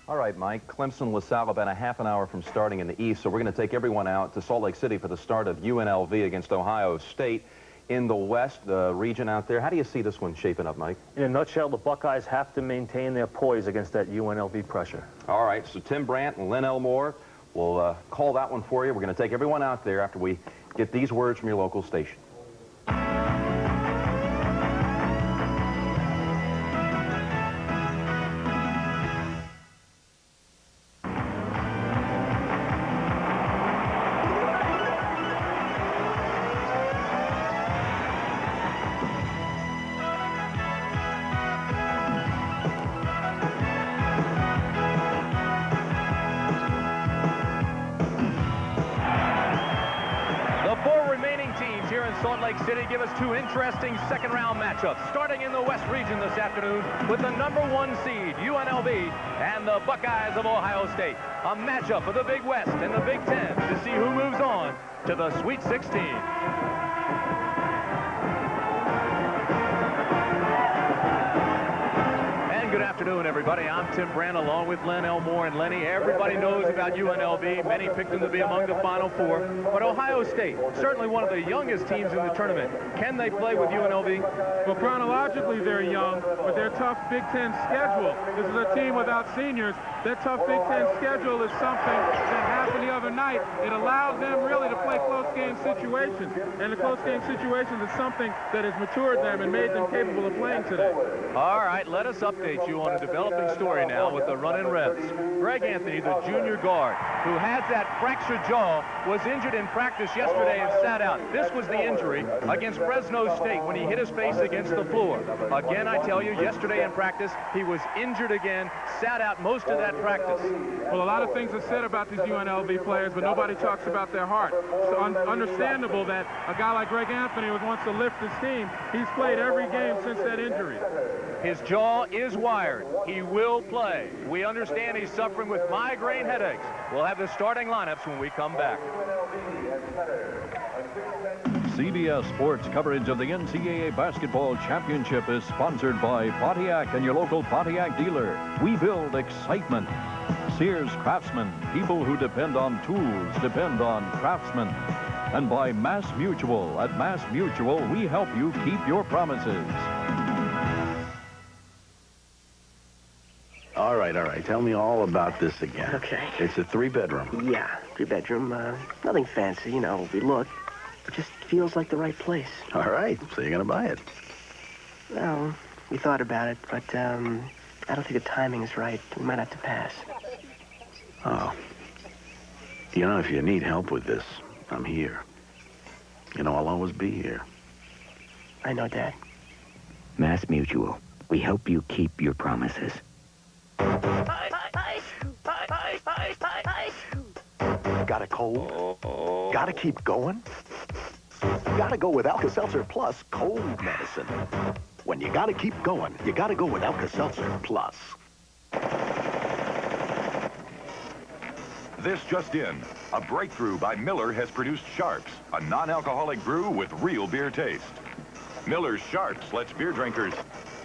All right, Mike. Clemson, LaSalle about a half an hour from starting in the east, so we're going to take everyone out to Salt Lake City for the start of UNLV against Ohio State. In the west, the region out there, how do you see this one shaping up, Mike? In a nutshell, the Buckeyes have to maintain their poise against that UNLV pressure. All right, so Tim Brandt and Lynn Elmore will call that one for you. We're going to take everyone out there after we get these words from your local station. Salt Lake City give us two interesting second-round matchups, starting in the West region this afternoon with the #1 seed, UNLV, and the Buckeyes of Ohio State. A matchup of the Big West and the Big Ten to see who moves on to the Sweet 16. Good afternoon, everybody. I'm Tim Brandt, along with Len Elmore and Lenny. Everybody knows about UNLV. Many picked them to be among the Final Four. But Ohio State, certainly one of the youngest teams in the tournament. Can they play with UNLV? Well, chronologically, they're young, but their tough Big Ten schedule. This is a team without seniors. Their tough Big Ten schedule is something that happened the other night. It allows them really to play close game situations. And the close game situations is something that has matured them and made them capable of playing today. All right, let us update you on a developing story now with the run-in Revs. Greg Anthony, the junior guard, who has that fractured jaw, was injured in practice yesterday and sat out. This was the injury against Fresno State when he hit his face against the floor. Again, I tell you, yesterday in practice, he was injured again, sat out most of that practice. Well, a lot of things are said about these UNLV players, but nobody talks about their heart. So understandable that a guy like Greg Anthony who wants to lift his team, he's played every game since that injury. His jaw is wired. He will play. We understand he's suffering with migraine headaches. We'll have the starting lineups when we come back. CBS Sports coverage of the NCAA Basketball Championship is sponsored by Pontiac and your local Pontiac dealer. We build excitement. Sears Craftsman, people who depend on tools depend on craftsmen. And by Mass Mutual. At Mass Mutual, we help you keep your promises. All right. Tell me all about this again. Okay. It's a 3-bedroom. Yeah, 3-bedroom. Nothing fancy, you know, we look. It just feels like the right place. All right, so you're going to buy it. Well, we thought about it, but I don't think the timing is right. We might have to pass. Oh. You know, if you need help with this, I'm here. You know, I'll always be here. I know, Dad. Mass Mutual. We help you keep your promises. Got a cold? Gotta keep going? Gotta go with Alka-Seltzer Plus cold medicine. When you gotta keep going, you gotta go with Alka-Seltzer Plus. This just in. A breakthrough by Miller has produced Sharps, a non-alcoholic brew with real beer taste. Miller's Sharps lets beer drinkers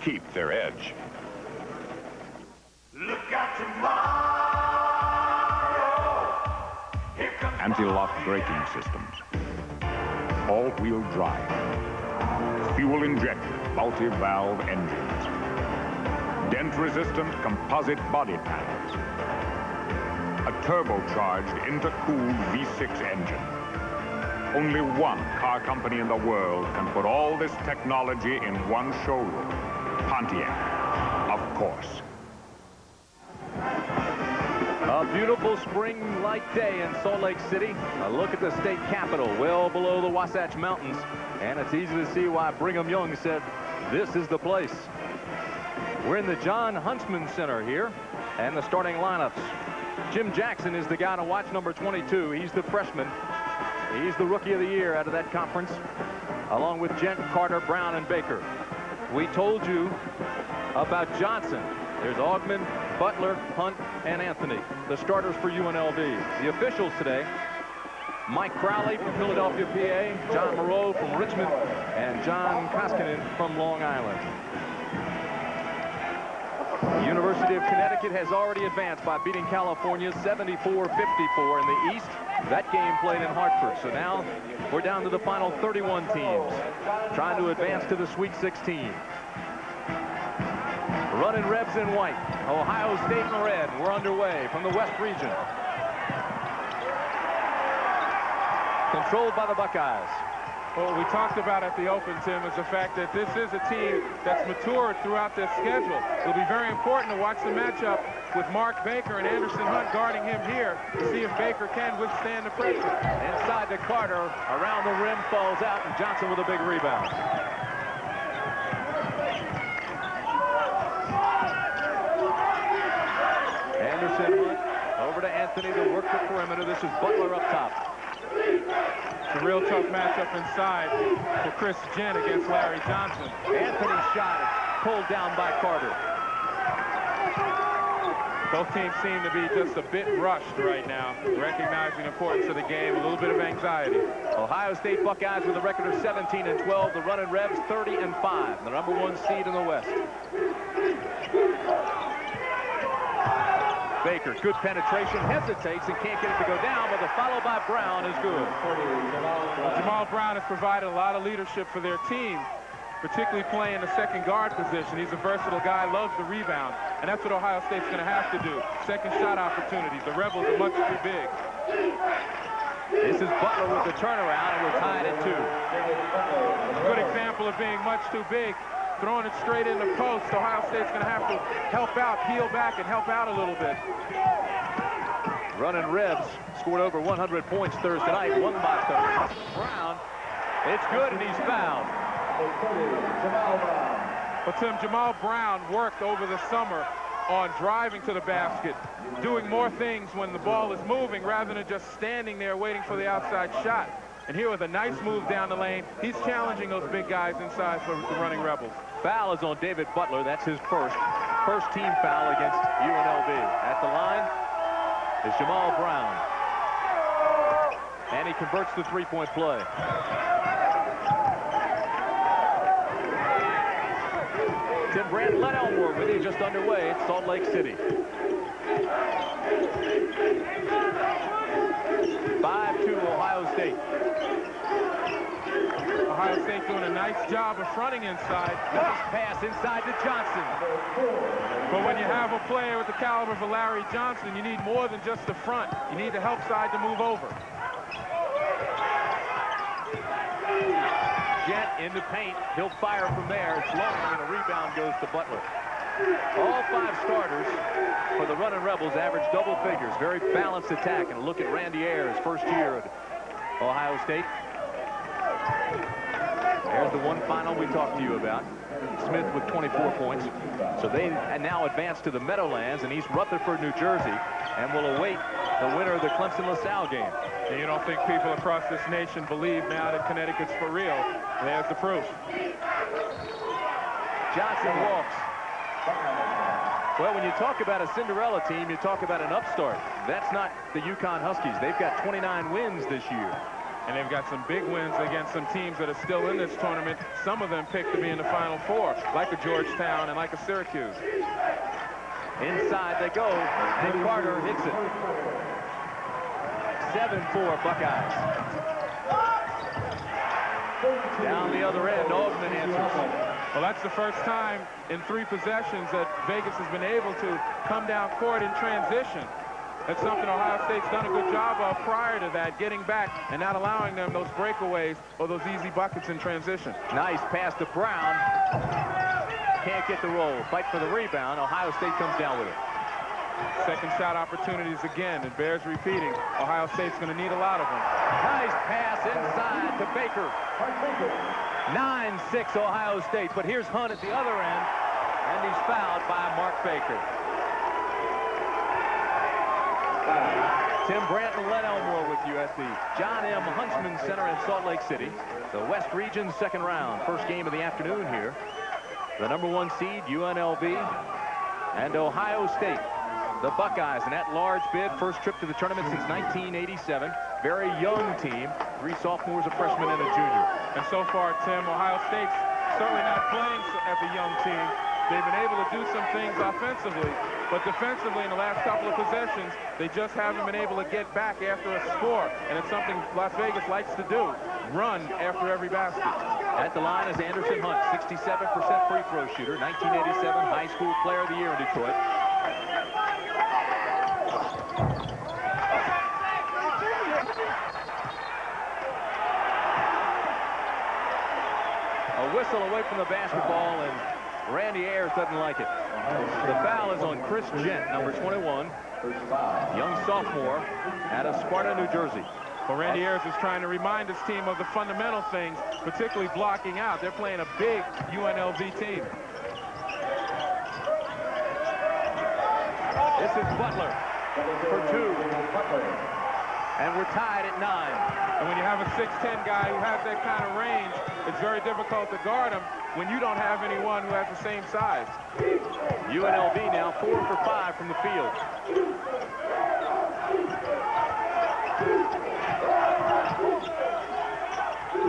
keep their edge. Look out tomorrow. Here comes anti-lock braking systems, all-wheel drive, fuel-injected multi-valve engines, dent-resistant composite body panels, a turbocharged intercooled V6 engine. Only one car company in the world can put all this technology in one showroom. Pontiac, of course. A beautiful spring-like day in Salt Lake City. A look at the state capitol, well below the Wasatch Mountains. And it's easy to see why Brigham Young said, this is the place. We're in the John Huntsman Center here, and the starting lineups. Jim Jackson is the guy to watch, number 22. He's the freshman. He's the rookie of the year out of that conference, along with Gent, Carter, Brown, and Baker. We told you about Johnson. There's Augman, Butler, Hunt, and Anthony, the starters for UNLV. The officials today, Mike Crowley from Philadelphia, PA, John Moreau from Richmond, and John Koskinen from Long Island. The University of Connecticut Connecticut has already advanced by beating California 74-54 in the East. That game played in Hartford. So now we're down to the final 31 teams trying to advance to the Sweet 16. Running Rebs in white. Ohio State in red. We're underway from the West region. Controlled by the Buckeyes. Well, we talked about at the Open, Tim, is the fact that this is a team that's matured throughout their schedule. It'll be very important to watch the matchup with Mark Baker and Anderson Hunt guarding him here to see if Baker can withstand the pressure. Inside to Carter, around the rim, falls out, and Johnson with a big rebound. Anderson Hunt over to Anthony to work the perimeter. This is Butler up top. It's a real tough matchup inside for Chris Jen against Larry Johnson. Anthony's shot is pulled down by Carter. Both teams seem to be just a bit rushed right now, recognizing the importance of the game, a little bit of anxiety. Ohio State Buckeyes with a record of 17-12. The Running Rebs 30-5. The #1 seed in the West. Baker, good penetration, hesitates and can't get it to go down, but the follow by Brown is good. Well, Jamal Brown has provided a lot of leadership for their team, particularly playing the second guard position. He's a versatile guy, loves the rebound, and that's what Ohio State's going to have to do. Second shot opportunities. The Rebels are much too big. This is Butler with the turnaround, and we're tied at 2. A good example of being much too big. Throwing it straight in the post. Ohio State's going to have to help out, peel back, and help out a little bit. Running Rebs scored over 100 points Thursday night, won by 30. Brown, it's good, and he's fouled. But Tim, Jamal Brown worked over the summer on driving to the basket, doing more things when the ball is moving rather than just standing there waiting for the outside shot. And here with a nice move down the lane, he's challenging those big guys inside for the Running Rebels. Foul is on David Butler. That's his first team foul against UNLV. At the line is Jamal Brown. And he converts the three-point play. Tim Brandt, Len Elmore with you, just underway at Salt Lake City. 5-2 Ohio State. Ohio State doing a nice job of fronting inside. Nice pass inside to Johnson. But when you have a player with the caliber of Larry Johnson, you need more than just the front. You need the help side to move over. Jet in the paint. He'll fire from there. It's long, and a rebound goes to Butler. All 5 starters for the Running Rebels average double figures. Very balanced attack. And a look at Randy Ayers, first year at Ohio State. There's the one final we talked to you about. Smith with 24 points. So they now advance to the Meadowlands in East Rutherford, New Jersey, and will await the winner of the Clemson-LaSalle game. And you don't think people across this nation believe now that Connecticut's for real? There's the proof. Johnson walks. Well, when you talk about a Cinderella team, you talk about an upstart. That's not the UConn Huskies. They've got 29 wins this year. And they've got some big wins against some teams that are still in this tournament. Some of them picked to be in the Final Four, like a Georgetown and like a Syracuse. Inside they go, and Carter hits it. 7-4 Buckeyes. Down the other end, Altman answers. Well, that's the first time in 3 possessions that Vegas has been able to come down court in transition. That's something Ohio State's done a good job of prior to that, getting back and not allowing them those breakaways or those easy buckets in transition. Nice pass to Brown. Can't get the roll. Fight for the rebound. Ohio State comes down with it. Second shot opportunities again. It bears repeating. Ohio State's going to need a lot of them. Nice pass inside to Baker. 9-6 Ohio State. But here's Hunt at the other end, and he's fouled by Mark Baker. Tim Brandt and Len Elmore with you at the John M. Huntsman Center in Salt Lake City. The West Region second round. First game of the afternoon here. The #1 seed, UNLV, and Ohio State. The Buckeyes, an at-large bid. First trip to the tournament since 1987. Very young team. 3 sophomores, a freshman, and a junior. And so far, Tim, Ohio State's certainly not playing as a young team. They've been able to do some things offensively, But defensively, in the last couple of possessions, they just haven't been able to get back after a score. And it's something Las Vegas likes to do, run after every basket. At the line is Anderson Hunt, 67% free throw shooter, 1987 High School Player of the Year in Detroit. A whistle away from the basketball, and Randy Ayers doesn't like it. The foul is on Chris Gent, number 21, young sophomore out of Sparta, New Jersey. Well, Randy Ayers is trying to remind his team of the fundamental things, particularly blocking out. They're playing a big UNLV team. This is Butler for 2. And we're tied at 9. And when you have a 6'10" guy who has that kind of range, it's very difficult to guard him when you don't have anyone who has the same size. UNLV now 4 for 5 from the field.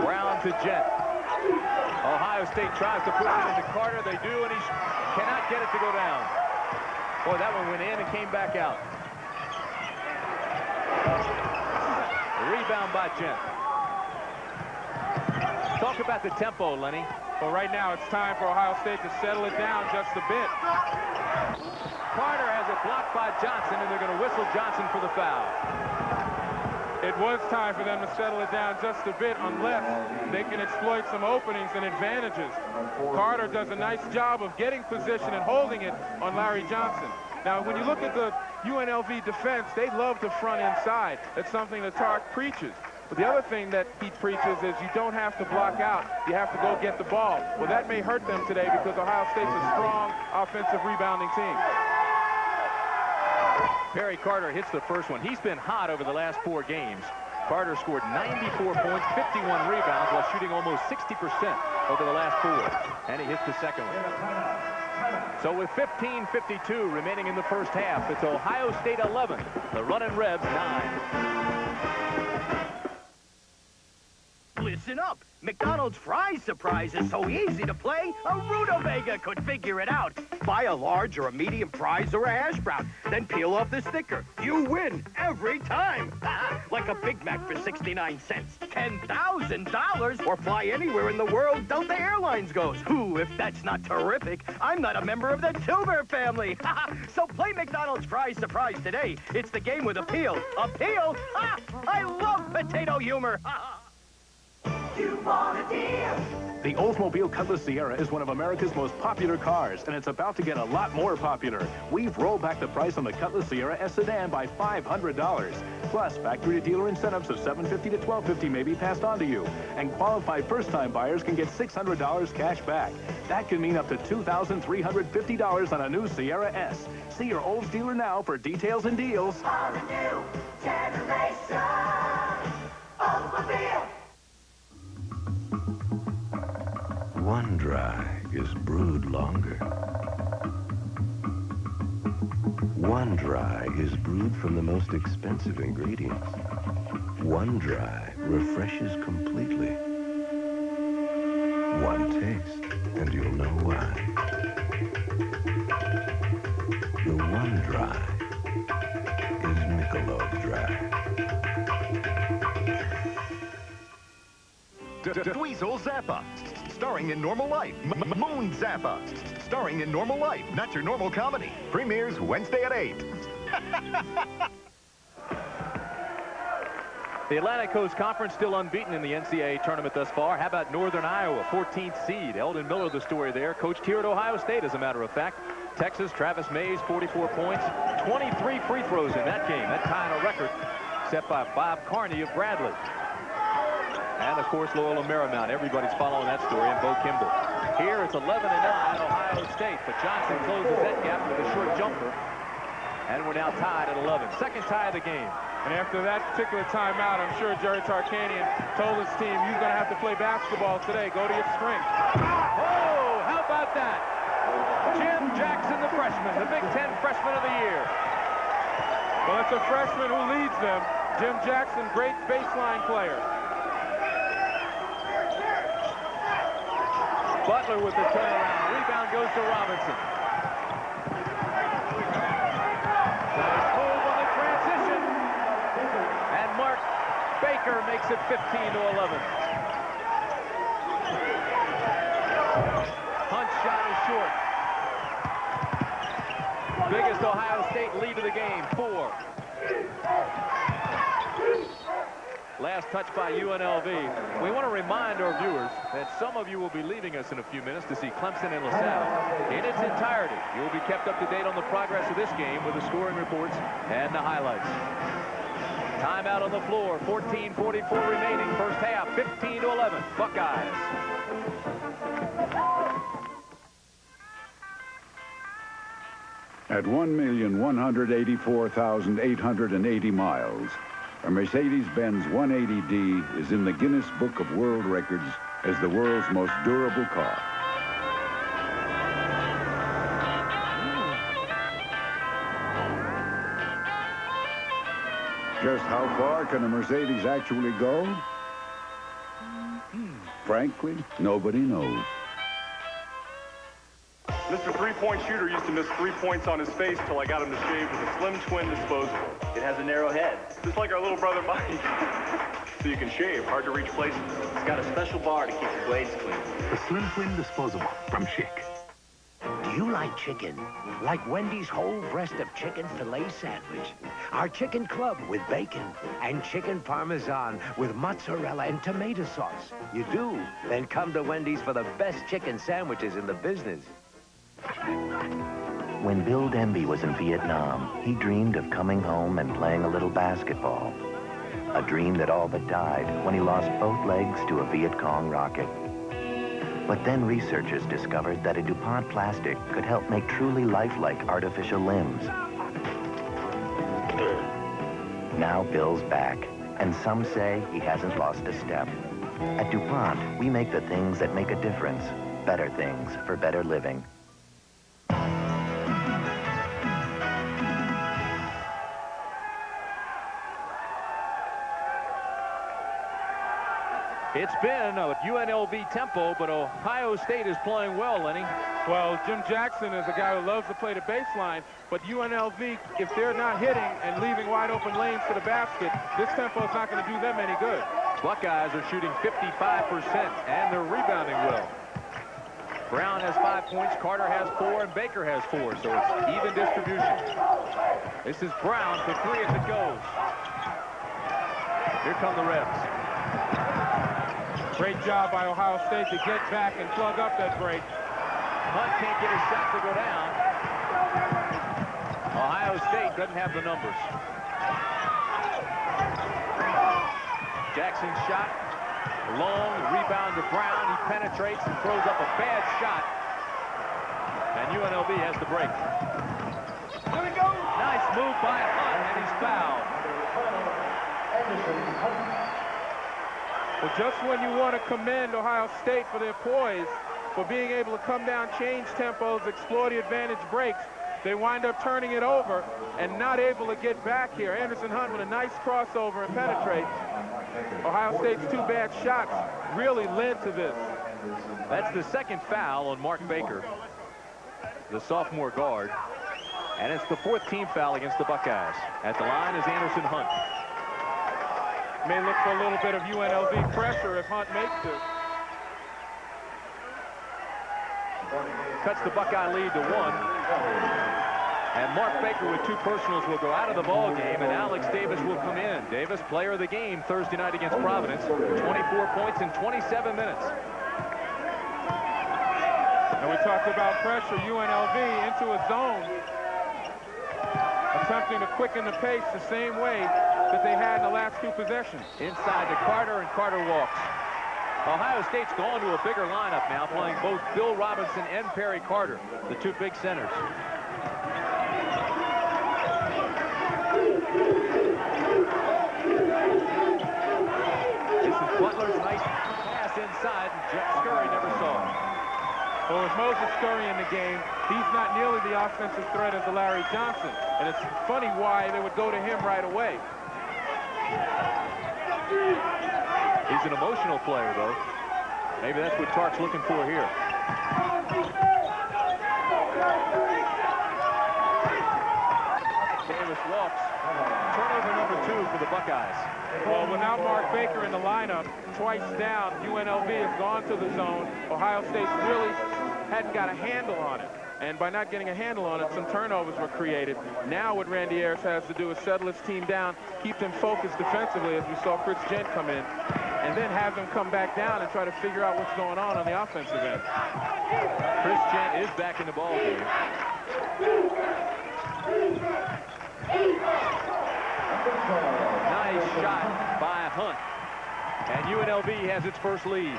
Brown to Jet. Ohio State tries to put it into Carter. They do, and he cannot get it to go down. Boy, that one went in and came back out. Rebound by Jet. Talk about the tempo, Lenny. Well, right now it's time for Ohio State to settle it down just a bit. Carter has it blocked by Johnson, and they're going to whistle Johnson for the foul. It was time for them to settle it down just a bit unless they can exploit some openings and advantages. Carter does a nice job of getting position and holding it on Larry Johnson. Now, when you look at the UNLV defense, they love to front inside. That's something that Tark preaches. But the other thing that he preaches is you don't have to block out. You have to go get the ball. Well, that may hurt them today because Ohio State's a strong offensive rebounding team. Perry Carter hits the first one. He's been hot over the last 4 games. Carter scored 94 points, 51 rebounds, while shooting almost 60% over the last 4. And he hits the second one. So with 15:52 remaining in the first half, it's Ohio State 11, the Runnin' Rebs 9. Listen up. McDonald's Fries Surprise is so easy to play, a rutabaga could figure it out. Buy a large or a medium fries or a hash brown, then peel off the sticker. You win every time. Like a Big Mac for 69 cents. $10,000 or fly anywhere in the world Delta Airlines goes. Ooh, if that's not terrific, I'm not a member of the Tuber family. So play McDonald's Fries Surprise today. It's the game with appeal. Appeal? I love potato humor. You want a deal? The Oldsmobile Cutlass Sierra is one of America's most popular cars, and it's about to get a lot more popular. We've rolled back the price on the Cutlass Sierra S Sedan by $500. Plus, factory-to-dealer incentives of $750 to $1,250 may be passed on to you. And qualified first-time buyers can get $600 cash back. That can mean up to $2,350 on a new Sierra S. See your Olds dealer now for details and deals. On a new generation Oldsmobile. One Dry is brewed longer. One Dry is brewed from the most expensive ingredients. One Dry refreshes completely. One taste, and you'll know why. The One Dry is Michelob Dry. Dweezil Zappa, starring in Normal Life. Moon Zappa, starring in Normal Life, not your normal comedy. Premieres Wednesday at 8. The Atlantic Coast Conference still unbeaten in the NCAA tournament thus far. How about Northern Iowa, 14th seed? Eldon Miller, the story there. Coached here at Ohio State, as a matter of fact. Texas, Travis Mays, 44 points. 23 free throws in that game. That tying a record set by Bob Carney of Bradley. And, of course, Loyola Marymount. Everybody's following that story, and Bo Kimball. Here, it's 11-9, Ohio State. But Johnson closes that gap with a short jumper. And we're now tied at 11. Second tie of the game. And after that particular timeout, I'm sure Jerry Tarkanian told his team, you're going to have to play basketball today. Go to your strength. Oh, how about that? Jim Jackson, the freshman, the Big Ten freshman of the year. Well, it's a freshman who leads them. Jim Jackson, great baseline player. Butler with the turnaround. Rebound goes to Robinson. it 15-11. Hunt's shot is short. Biggest Ohio State lead of the game, 4. Last touch by UNLV. We want to remind our viewers that some of you will be leaving us in a few minutes to see Clemson and LaSalle in its entirety. You will be kept up to date on the progress of this game with the scoring reports and the highlights. Timeout on the floor, 14:44 remaining, first half, 15-11, Buckeyes. At 1,184,880 miles, a Mercedes-Benz 180D is in the Guinness Book of World Records as the world's most durable car. Just how far can a Mercedes actually go? Frankly, nobody knows. Mr. Three-Point Shooter used to miss 3 points on his face till I got him to shave with a Slim Twin disposable. It has a narrow head, just like our little brother Mike. So you can shave hard-to-reach places. It's got a special bar to keep the blades clean. The Slim Twin disposable from Schick. Do you like chicken? Like Wendy's whole breast of chicken filet sandwich. Our chicken club with bacon and chicken parmesan with mozzarella and tomato sauce. You do? Then come to Wendy's for the best chicken sandwiches in the business. When Bill Denby was in Vietnam, he dreamed of coming home and playing a little basketball. A dream that all but died when he lost both legs to a Viet Cong rocket. But then researchers discovered that a DuPont plastic could help make truly lifelike artificial limbs. Now Bill's back, and some say he hasn't lost a step. At DuPont, we make the things that make a difference. Better things for better living. It's been a UNLV tempo, but Ohio State is playing well, Lenny. Well, Jim Jackson is a guy who loves to play the baseline, but UNLV, if they're not hitting and leaving wide open lanes for the basket, this tempo is not going to do them any good. Buckeyes are shooting 55%, and they're rebounding well. Brown has 5 points, Carter has 4, and Baker has 4, so it's even distribution. This is Brown for 3 if it goes. Here come the Rebs. Great job by Ohio State to get back and plug up that break. Hunt can't get his shot to go down. Ohio State doesn't have the numbers. Jackson's shot, long, rebound to Brown. He penetrates and throws up a bad shot. And UNLV has the break. Nice move by Hunt, and he's fouled. Well, just when you want to commend Ohio State for their poise, for being able to come down, change tempos, explore the advantage breaks, they wind up turning it over and not able to get back here. Anderson Hunt with a nice crossover and penetrate. Ohio State's 2 bad shots really led to this. That's the second foul on Mark Baker, the sophomore guard. And it's the 4th team foul against the Buckeyes. At the line is Anderson Hunt. May look for a little bit of UNLV pressure if Hunt makes this. Cuts the Buckeye lead to 1. And Mark Baker with 2 personals will go out of the ball game, and Alex Davis will come in. Davis, player of the game Thursday night against Providence, 24 points in 27 minutes. And we talked about pressure, UNLV into a zone, attempting to quicken the pace the same way that they had in the last 2 possessions. Inside to Carter, and Carter walks. Ohio State's gone to a bigger lineup now, playing both Bill Robinson and Perry Carter, the 2 big centers. This is Butler's nice pass inside, and Jeff Scurry never saw it. Well, with Moses Scurry in the game, he's not nearly the offensive threat as a Larry Johnson. And it's funny why they would go to him right away. He's an emotional player, though. Maybe that's what Tark's looking for here. Davis walks. Turnover number 2 for the Buckeyes. Well, without Mark Baker in the lineup, twice down, UNLV has gone to the zone. Ohio State really hadn't got a handle on it. And by not getting a handle on it, some turnovers were created. Now what Randy Ayers has to do is settle his team down, keep them focused defensively, as we saw Chris Gent come in, and then have them come back down and try to figure out what's going on the offensive end. Chris Gent is back in the ball game. Nice shot by Hunt. And UNLV has its first lead.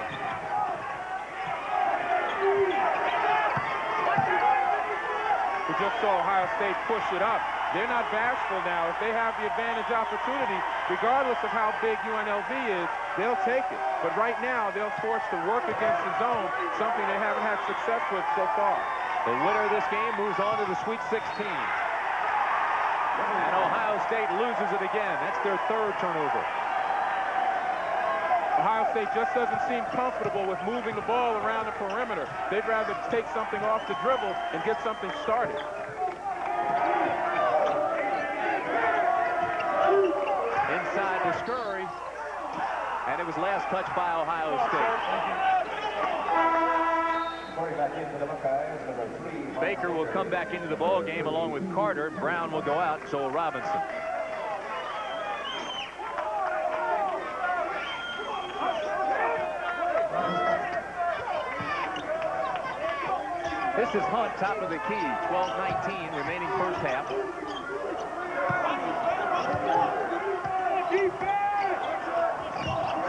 We just saw Ohio State push it up. They're not bashful now. If they have the advantage opportunity, regardless of how big UNLV is, they'll take it. But right now, they're forced to work against the zone, something they haven't had success with so far. The winner of this game moves on to the Sweet 16. And Ohio State loses it again. That's their 3rd turnover. Ohio State just doesn't seem comfortable with moving the ball around the perimeter. They'd rather take something off the dribble and get something started. Inside to Scurry. And it was last touch by Ohio State. Baker will come back into the ball game along with Carter. Brown will go out, so will Robinson. This is Hunt, top of the key. 12-19 remaining first half.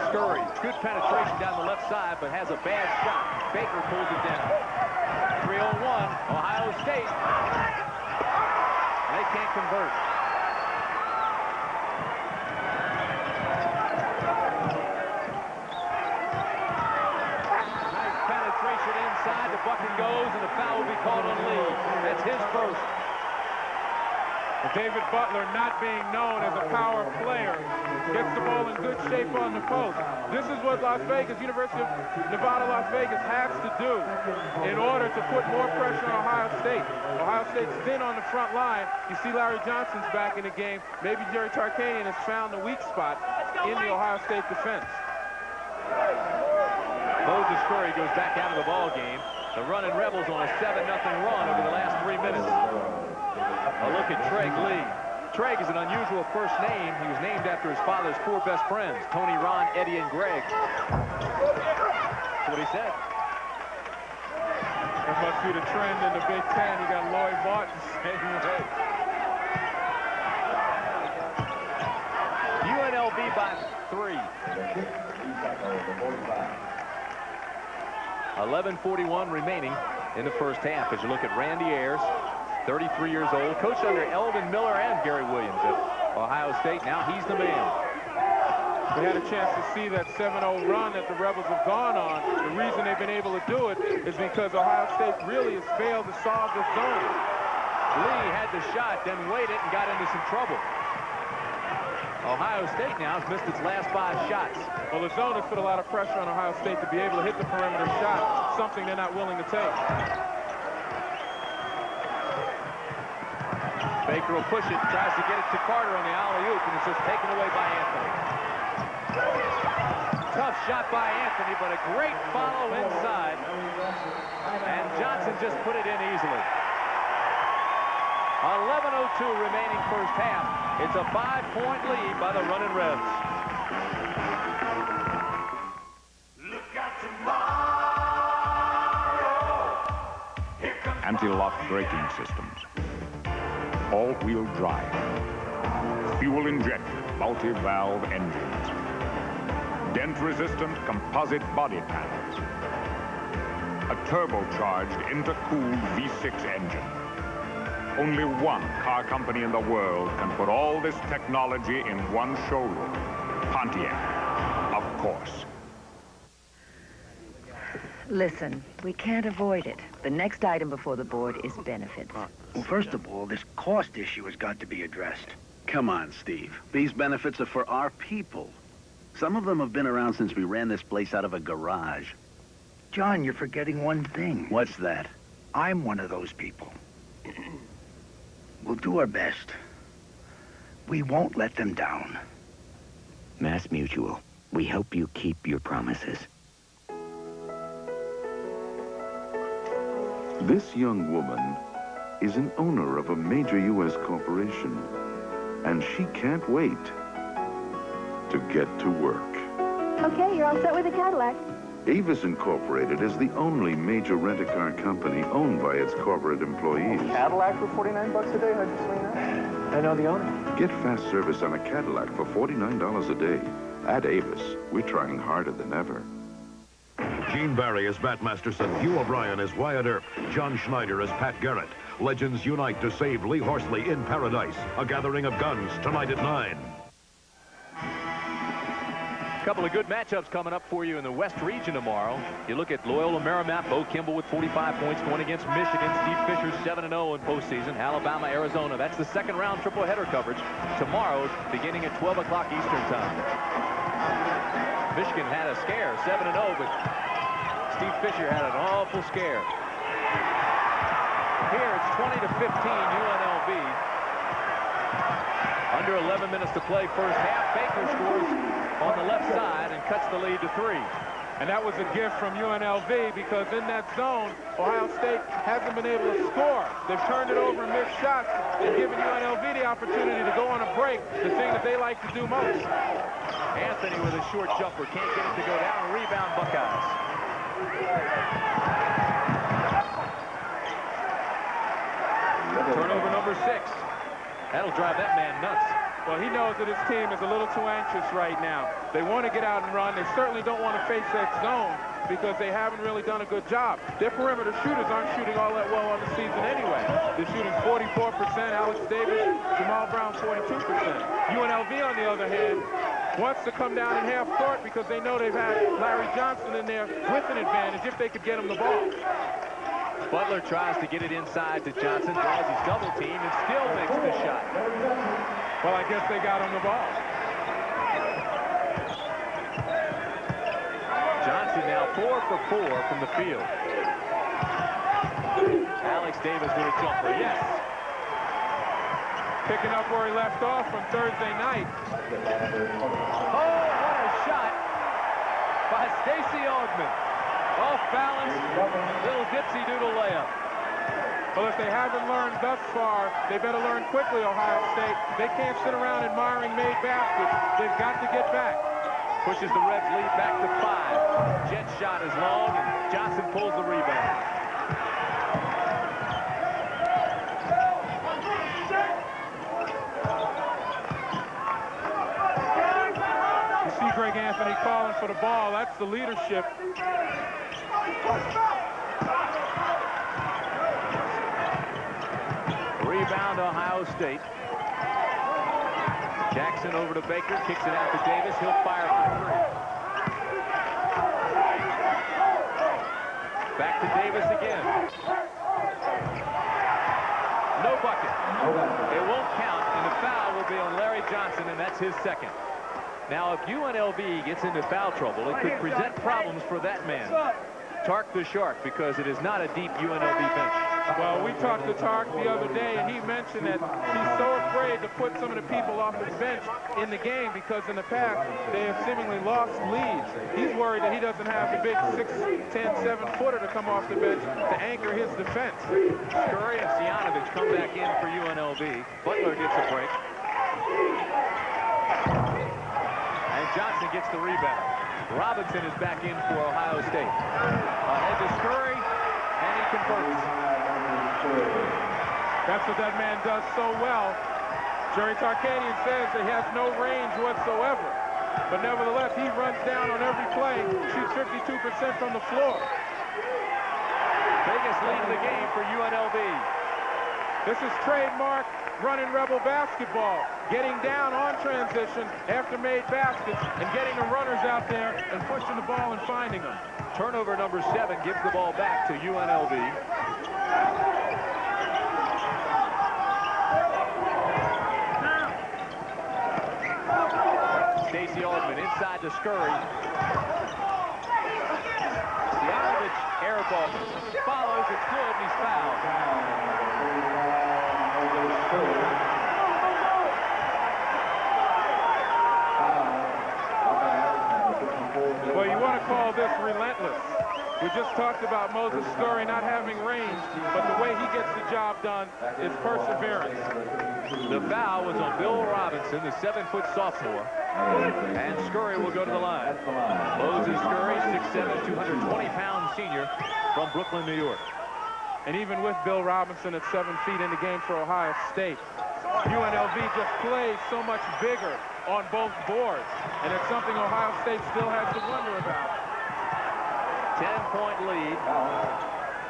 Scurry, good penetration down the left side, but has a bad shot. Baker pulls it down. 3-on-1, Ohio State. They can't convert. Nice penetration inside. The bucket goes, and the foul will be called on Lee. That's his first. David Butler, not being known as a power player, gets the ball in good shape on the post. This is what Las Vegas, University of Nevada, Las Vegas has to do in order to put more pressure on Ohio State. Ohio State's thin on the front line. You see Larry Johnson's back in the game. Maybe Jerry Tarkanian has found the weak spot in the Ohio State defense. Moses Scurry goes back out of the ball game. The running Rebels on a 7-0 run over the last 3 minutes. A look at Treg Lee. Treg is an unusual first name. He was named after his father's 4 best friends, Tony, Ron, Eddie, and Greg. That's what he said. That must be the trend in the Big Ten. You got Lloyd Barton saying that. UNLV by 3. 11:41 remaining in the first half. As you look at Randy Ayers, 33 years old, coached under Elvin Miller and Gary Williams at Ohio State. Now he's the man. We had a chance to see that 7-0 run that the Rebels have gone on. The reason they've been able to do it is because Ohio State really has failed to solve the zone. Lee had the shot, then waited and got into some trouble. Ohio State now has missed its last 5 shots. Well, the zone has put a lot of pressure on Ohio State to be able to hit the perimeter shot, something they're not willing to take. Baker will push it, tries to get it to Carter on the alley-oop, and it's just taken away by Anthony. Tough shot by Anthony, but a great follow inside. And Johnson just put it in easily. 11:02 remaining first half. It's a 5-point lead by the running Rebs. Anti-lock braking systems. All-wheel drive. Fuel-injected multi-valve engines. Dent-resistant composite body panels. A turbocharged intercooled V6 engine. Only one car company in the world can put all this technology in one showroom. Pontiac, of course. Listen, we can't avoid it. The next item before the board is benefits. Well, first of all, this cost issue has got to be addressed. Come on, Steve. These benefits are for our people. Some of them have been around since we ran this place out of a garage. John, you're forgetting one thing. What's that? I'm one of those people. We'll do our best. We won't let them down. Mass Mutual, we hope you keep your promises. This young woman is an owner of a major U.S. corporation, and she can't wait to get to work. Okay, you're all set with the Cadillac. Avis Incorporated is the only major rent-a-car company owned by its corporate employees. Cadillac for 49 bucks a day? How'd you swing that? I know the owner. Get fast service on a Cadillac for $49 a day. At Avis, we're trying harder than ever. Gene Barry as Matt Masterson, Hugh O'Brien as Wyatt Earp, John Schneider as Pat Garrett. Legends unite to save Lee Horsley in Paradise. A gathering of guns tonight at 9. A couple of good matchups coming up for you in the West region tomorrow. You look at Loyola Marymount, Bo Kimball with 45 points going against Michigan. Steve Fisher 7-0 in postseason. Alabama, Arizona. That's the second round triple header coverage tomorrow beginning at 12 o'clock Eastern time. Michigan had a scare, 7-0, but Steve Fisher had an awful scare. Here it's 20-15 UNLV. Under 11 minutes to play first half. Baker scores on the left side and cuts the lead to 3. And that was a gift from UNLV because in that zone, Ohio State hasn't been able to score. They've turned it over and missed shots and given UNLV the opportunity to go on a break, the thing that they like to do most. Anthony with a short jumper. Can't get it to go down. Rebound Buckeyes. Turnover number 6. That'll drive that man nuts. Well, he knows that his team is a little too anxious right now. They want to get out and run. They certainly don't want to face that zone because they haven't really done a good job. Their perimeter shooters aren't shooting all that well on the season anyway. They're shooting 44%, Alex Davis, Jamal Brown 42%. UNLV, on the other hand, wants to come down in half court because they know they've had Larry Johnson in there with an advantage if they could get him the ball. Butler tries to get it inside to Johnson, draws his double team, and still makes the shot. Well, I guess they got him the ball. Johnson now 4 for 4 from the field. Alex Davis with a jumper, yes. Picking up where he left off from Thursday night. Oh, what a shot by Stacey Augmon. Off balance, little dipsy-doodle layup. Well, if they haven't learned thus far, they better learn quickly, Ohio State. They can't sit around admiring made baskets. They've got to get back. Pushes the Reds' lead back to 5. Jet shot is long, and Johnson pulls the rebound. You see Greg Anthony calling for the ball. That's the leadership. Rebound Ohio State. Jackson over to Baker, kicks it out to Davis. He'll fire for 3. Back to Davis again. No bucket. It won't count, and the foul will be on Larry Johnson, and that's his second. Now, if UNLV gets into foul trouble, it could present problems for that man, Tark the Shark, because it is not a deep UNLV bench. Well, we talked to Tark the other day, and he mentioned that he's so afraid to put some of the people off his bench in the game because in the past they have seemingly lost leads. He's worried that he doesn't have the big 6'10", 7-footer to come off the bench to anchor his defense. Scurry and Cianovich come back in for UNLV. Butler gets a break. And Johnson gets the rebound. Robinson is back in for Ohio State. Ahead to Scurry, and he converts. That's what that man does so well. Jerry Tarkanian says that he has no range whatsoever. But nevertheless, he runs down on every play, shoots 52% from the floor. Biggest lead of the game for UNLV. This is trademark running Rebel basketball. Getting down on transition after made baskets and getting the runners out there and pushing the ball and finding them. Turnover number 7 gives the ball back to UNLV. Stacey Augmon inside to Scurry. Cianovich air ball follows, it's good, and he's fouled. this relentless. We just talked about Moses Scurry not having range, but the way he gets the job done is perseverance. The foul was on Bill Robinson, the 7-foot sophomore, and Scurry will go to the line. Moses Scurry, 6'7", 220-pound senior from Brooklyn, New York. And even with Bill Robinson at 7 feet in the game for Ohio State, UNLV just plays so much bigger on both boards, and it's something Ohio State still has to wonder about. 10-point lead.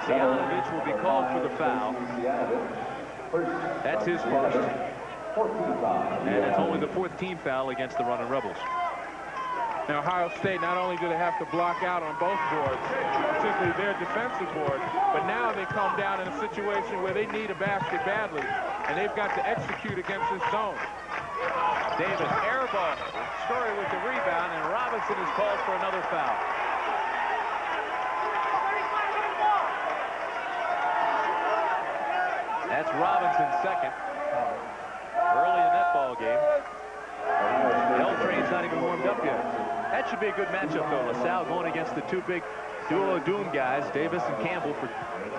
Zianovich will be called for the foul. That's his first. And it's only the 4th team foul against the Running Rebels. Now, Ohio State, not only do they have to block out on both boards, particularly their defensive board, but now they come down in a situation where they need a basket badly, and they've got to execute against this zone. Davis, air ball. Scurry with the rebound, and Robinson is called for another foul. That's Robinson's second. Early in that ball game. L-Train's not even warmed up yet. That should be a good matchup, though. LaSalle going against the two big duo Doom guys, Davis and Campbell for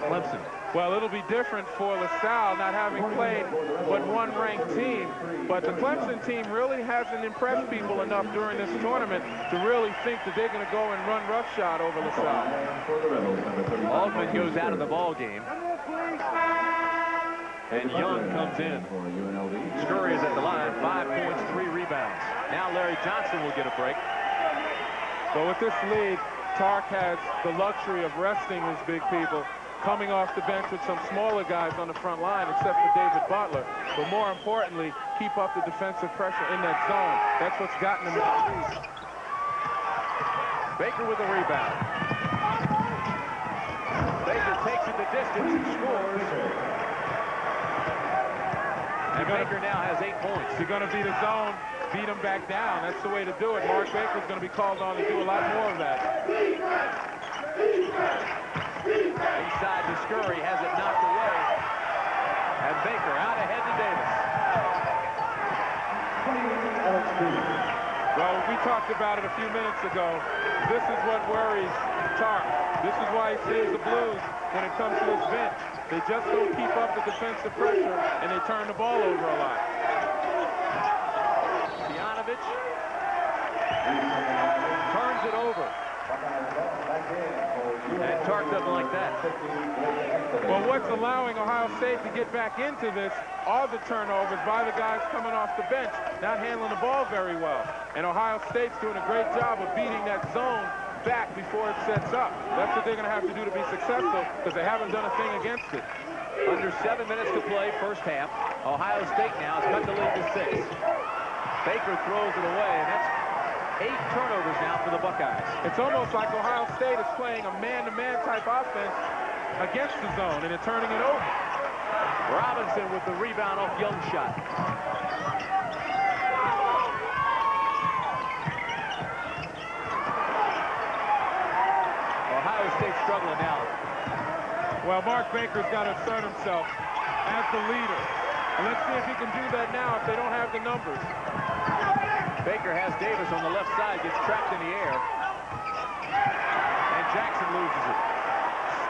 Clemson. Well, it'll be different for LaSalle not having played but one ranked team. But the Clemson team really hasn't impressed people enough during this tournament to really think that they're going to go and run roughshod over LaSalle. Altman goes out of the ball game. And Young comes in. Scurry is at the line, 5 points, 3 rebounds. Now Larry Johnson will get a break. But with this lead, Tark has the luxury of resting his big people, coming off the bench with some smaller guys on the front line, except for David Butler. But more importantly, keep up the defensive pressure in that zone. That's what's gotten him in the lead. Baker with a rebound. Baker takes it the distance and scores. And Baker now has 8 points. You're going to beat a zone, beat him back down. That's the way to do it. Mark Baker's going to be called on to do a lot more of that. Inside to Scurry, has it knocked away. And Baker out ahead to Davis. Well, we talked about it a few minutes ago. This is what worries Tark. This is why he sees the Blues when it comes to his bench. They just don't keep up the defensive pressure, and they turn the ball over a lot. Zianovich turns it over. And Tark doesn't like that. Well, what's allowing Ohio State to get back into this are the turnovers by the guys coming off the bench, not handling the ball very well. And Ohio State's doing a great job of beating that zone back before it sets up. That's what they're going to have to do to be successful, because they haven't done a thing against it. Under 7 minutes to play, first half. Ohio State now has cut the lead to 6. Baker throws it away, and that's 8 turnovers now for the Buckeyes. It's almost like Ohio State is playing a man-to-man type offense against the zone, and they're turning it over. Robinson with the rebound off Young's shot. Ohio State struggling now. Well, Mark Baker's got to assert himself as the leader. And let's see if he can do that now if they don't have the numbers. Baker has Davis on the left side, gets trapped in the air. And Jackson loses it.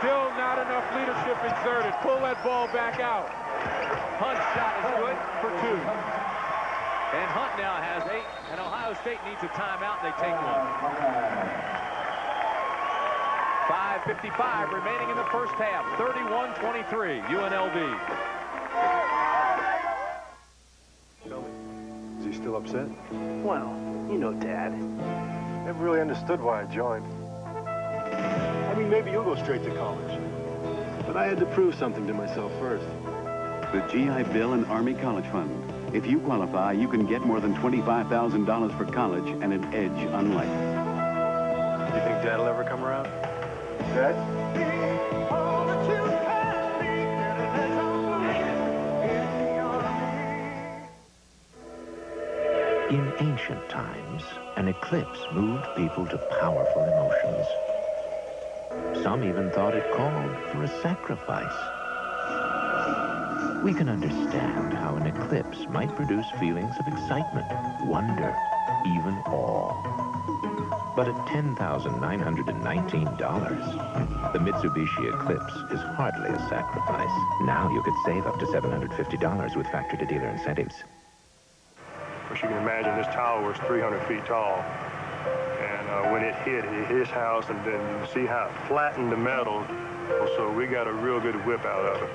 Still not enough leadership exerted. Pull that ball back out. Hunt's shot is good for 2. And Hunt now has 8. And Ohio State needs a timeout, and they take one. 5:55 remaining in the first half. 31-23, UNLV. Is he still upset? Well, you know Dad. Never really understood why I joined. I mean, maybe you'll go straight to college. But I had to prove something to myself first. The GI Bill and Army College Fund. If you qualify, you can get more than $25,000 for college and an edge on life. You think Dad will ever come around? Dad? In ancient times, an eclipse moved people to powerful emotions. Some even thought it called for a sacrifice. We can understand how an eclipse might produce feelings of excitement, wonder, even all. But at $10,919, the Mitsubishi Eclipse is hardly a sacrifice. Now you could save up to $750 with factory-to-dealer incentives. Of course, you can imagine this tower was 300 feet tall. And when it hit his house, and then you see how it flattened the metal. So we got a real good whip out of it.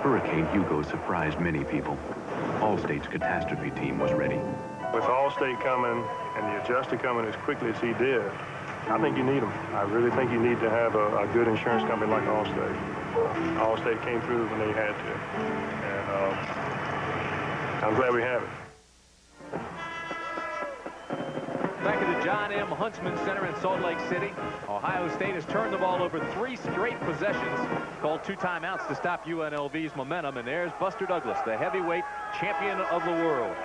Hurricane Hugo surprised many people. Allstate's catastrophe team was ready. With Allstate coming and the adjuster coming as quickly as he did, I think you need them. I really think you need to have a good insurance company like Allstate. Allstate came through when they had to. And I'm glad we have it. Back at the John M. Huntsman Center in Salt Lake City, Ohio State has turned the ball over 3 straight possessions, called 2 timeouts to stop UNLV's momentum, and there's Buster Douglas, the heavyweight champion of the world.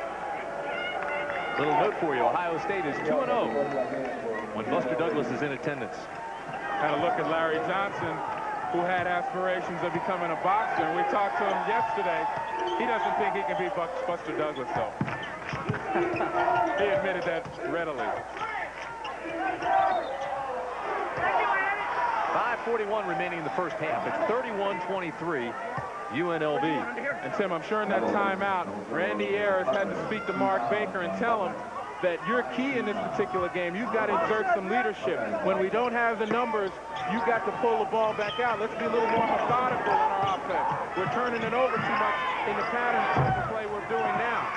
Little note for you, Ohio State is 2-0 when Buster Douglas is in attendance. Had a look at Larry Johnson, who had aspirations of becoming a boxer, and we talked to him yesterday. He doesn't think he can beat Buster Douglas, though. He admitted that readily. 5:41 remaining in the first half. It's 31-23 UNLV. And Tim, I'm sure in that timeout, Randy Ayers had to speak to Mark Baker and tell him that your key in this particular game, you've got to exert some leadership. When we don't have the numbers, you've got to pull the ball back out. Let's be a little more methodical in our offense. We're turning it over too much in the pattern of play we're doing now.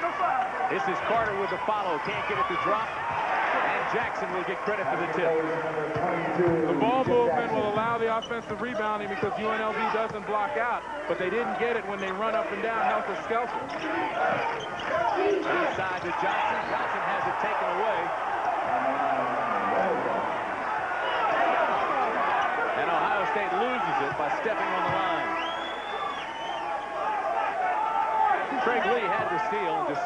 This is Carter with the follow. Can't get it to drop. And Jackson will get credit for the tip. The ball movement will allow the offensive rebounding because UNLV doesn't block out, but they didn't get it when they run up and down helter-skelter. Inside to Johnson. Johnson has it taken away. And Ohio State loses it by stepping on the line. Craig Lee had the steal and just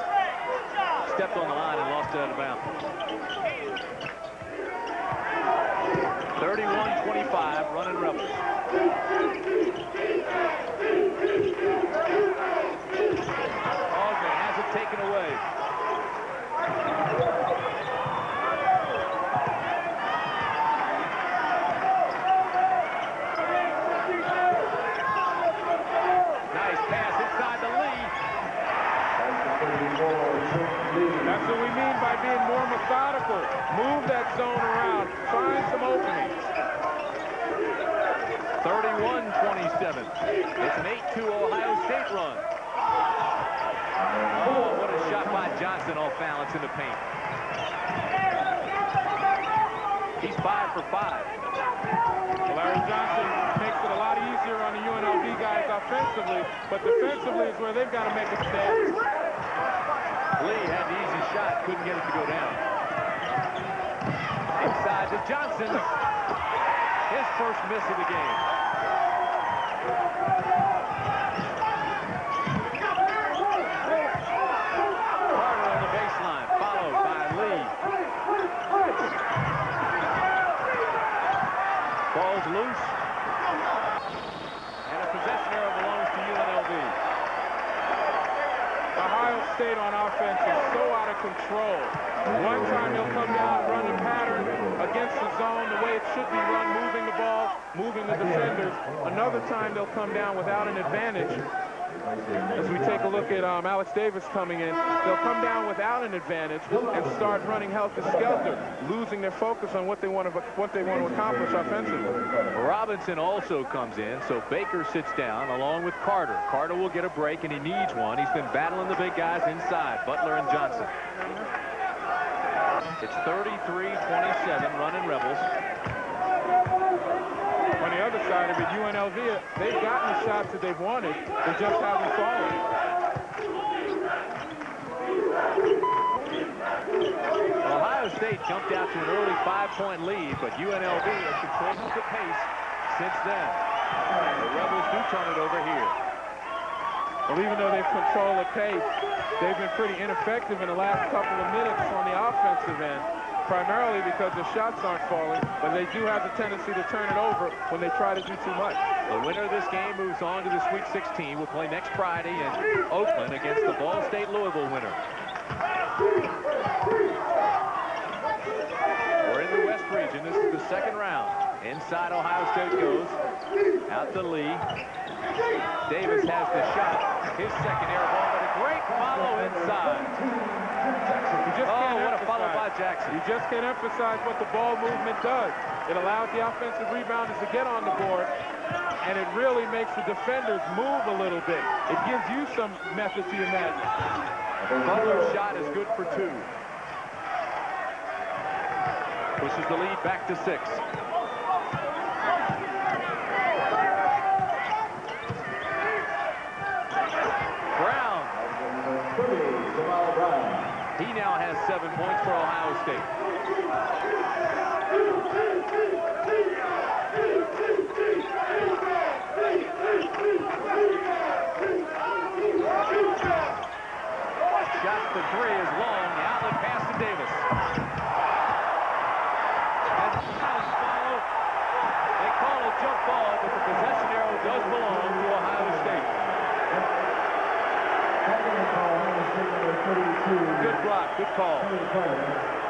stepped on the line and lost it out of bounds. 31-25, running Rebels. Osman has it taken away. Nice pass inside to Lee. That's what we mean by being more methodical. Move that zone around. Find some openings. 31-27. It's an 8-2 Ohio State run. Oh, what a shot by Johnson off balance in the paint. He's 5 for 5. Larry Johnson makes it a lot easier on the UNLV guys offensively, but defensively is where they've got to make a stand. Lee had the easy shot, couldn't get it to go down. Inside to Johnson. His first miss of the game. Carter on the baseline, followed by Lee. Ball's loose. And a possession arrow belongs to UNLV. Ohio State on offense is so out of control. One time they'll come down and run the pattern against the zone the way it should be run, moving the ball, moving the defenders. Another time they'll come down without an advantage. As we take a look at Alex Davis coming in, they'll come down without an advantage and start running helter-skelter, losing their focus on what they want to accomplish offensively. Robinson also comes in, so Baker sits down along with Carter. Carter will get a break, and he needs one. He's been battling the big guys inside, Butler and Johnson. It's 33-27, running Rebels. On the other side of it, UNLV, they've gotten the shots that they've wanted. They just haven't fallen. Ohio State jumped out to an early 5-point lead, but UNLV has controlled the pace since then. The Rebels do turn it over here. Well, even though they've controlled the pace, they've been pretty ineffective in the last couple of minutes on the offensive end, primarily because the shots aren't falling, but they do have the tendency to turn it over when they try to do too much. The winner of this game moves on to the Sweet 16. We'll play next Friday in Oakland against the Ball State Louisville winner. second round. Inside Ohio State goes. Out to Lee. Davis has the shot. His second air ball, but a great follow inside. What a follow by Jackson. You just can't emphasize what the ball movement does. It allows the offensive rebounders to get on the board, and it really makes the defenders move a little bit. It gives you some method to your madness. Butler's shot is good for 2. Pushes the lead back to 6. Brown. He now has 7 points for Ohio State. Shot for 3 is long. The outlet pass to Davis. And the fouls follow. They call a jump ball, but the possession arrow does belong to Ohio State. Good block, good call.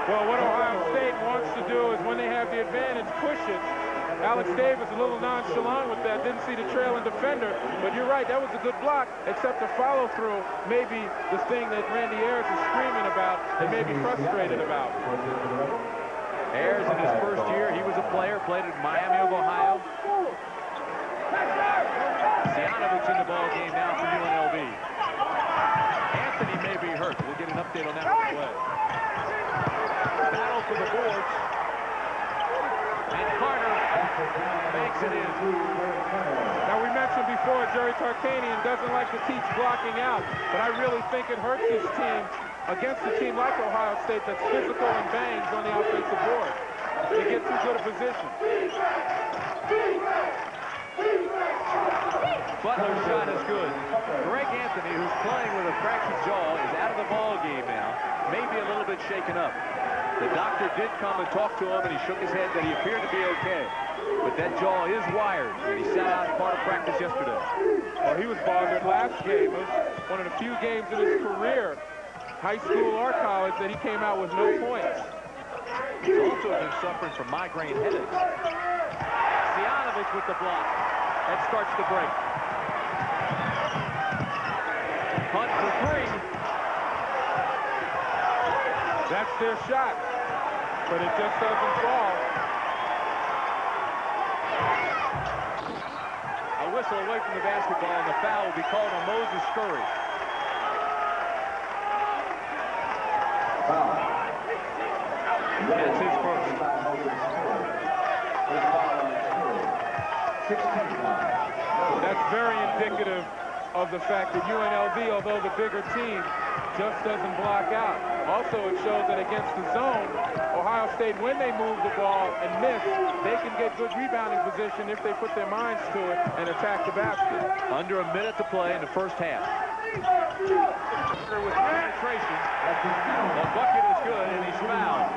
Well, what Ohio State wants to do is when they have the advantage, push it. Alex Davis a little nonchalant with that, didn't see the trailing defender, but you're right, that was a good block, except the follow-through may be the thing that Randy Ayers is screaming about and may be frustrated about. Ayers in his first year, he was a player, played at Miami of Ohio. Sianovich in the ball game now for UNLV. Anthony may be hurt. We'll get an update on that right away. Battle for the boards. And Carter makes it in. Now, we mentioned before, Jerry Tarkanian doesn't like to teach blocking out, but I really think it hurts his team against a team like Ohio State that's physical and bangs on the offensive board. They get too good a position. Butler's shot is good. Greg Anthony, who's playing with a fractured jaw, is out of the ball game now. Maybe a little bit shaken up. The doctor did come and talk to him, and he shook his head that he appeared to be okay. But that jaw is wired, and he sat out part of practice yesterday. Well, he was bothered last game. It was one of the few games in his career, high school or college, that he came out with no points. He's also been suffering from migraine headaches. Sianovich with the block. That starts the break. Hunt for 3. That's their shot, but it just doesn't fall. A whistle away from the basketball, and the foul will be called on Moses Scurry. That's his first. That's very indicative of the fact that UNLV, although the bigger team, just doesn't block out. Also, it shows that against the zone, Ohio State, when they move the ball and miss, they can get good rebounding position if they put their minds to it and attack the basket. Under a minute to play in the first half. With penetration, the bucket is good, and he's fouled.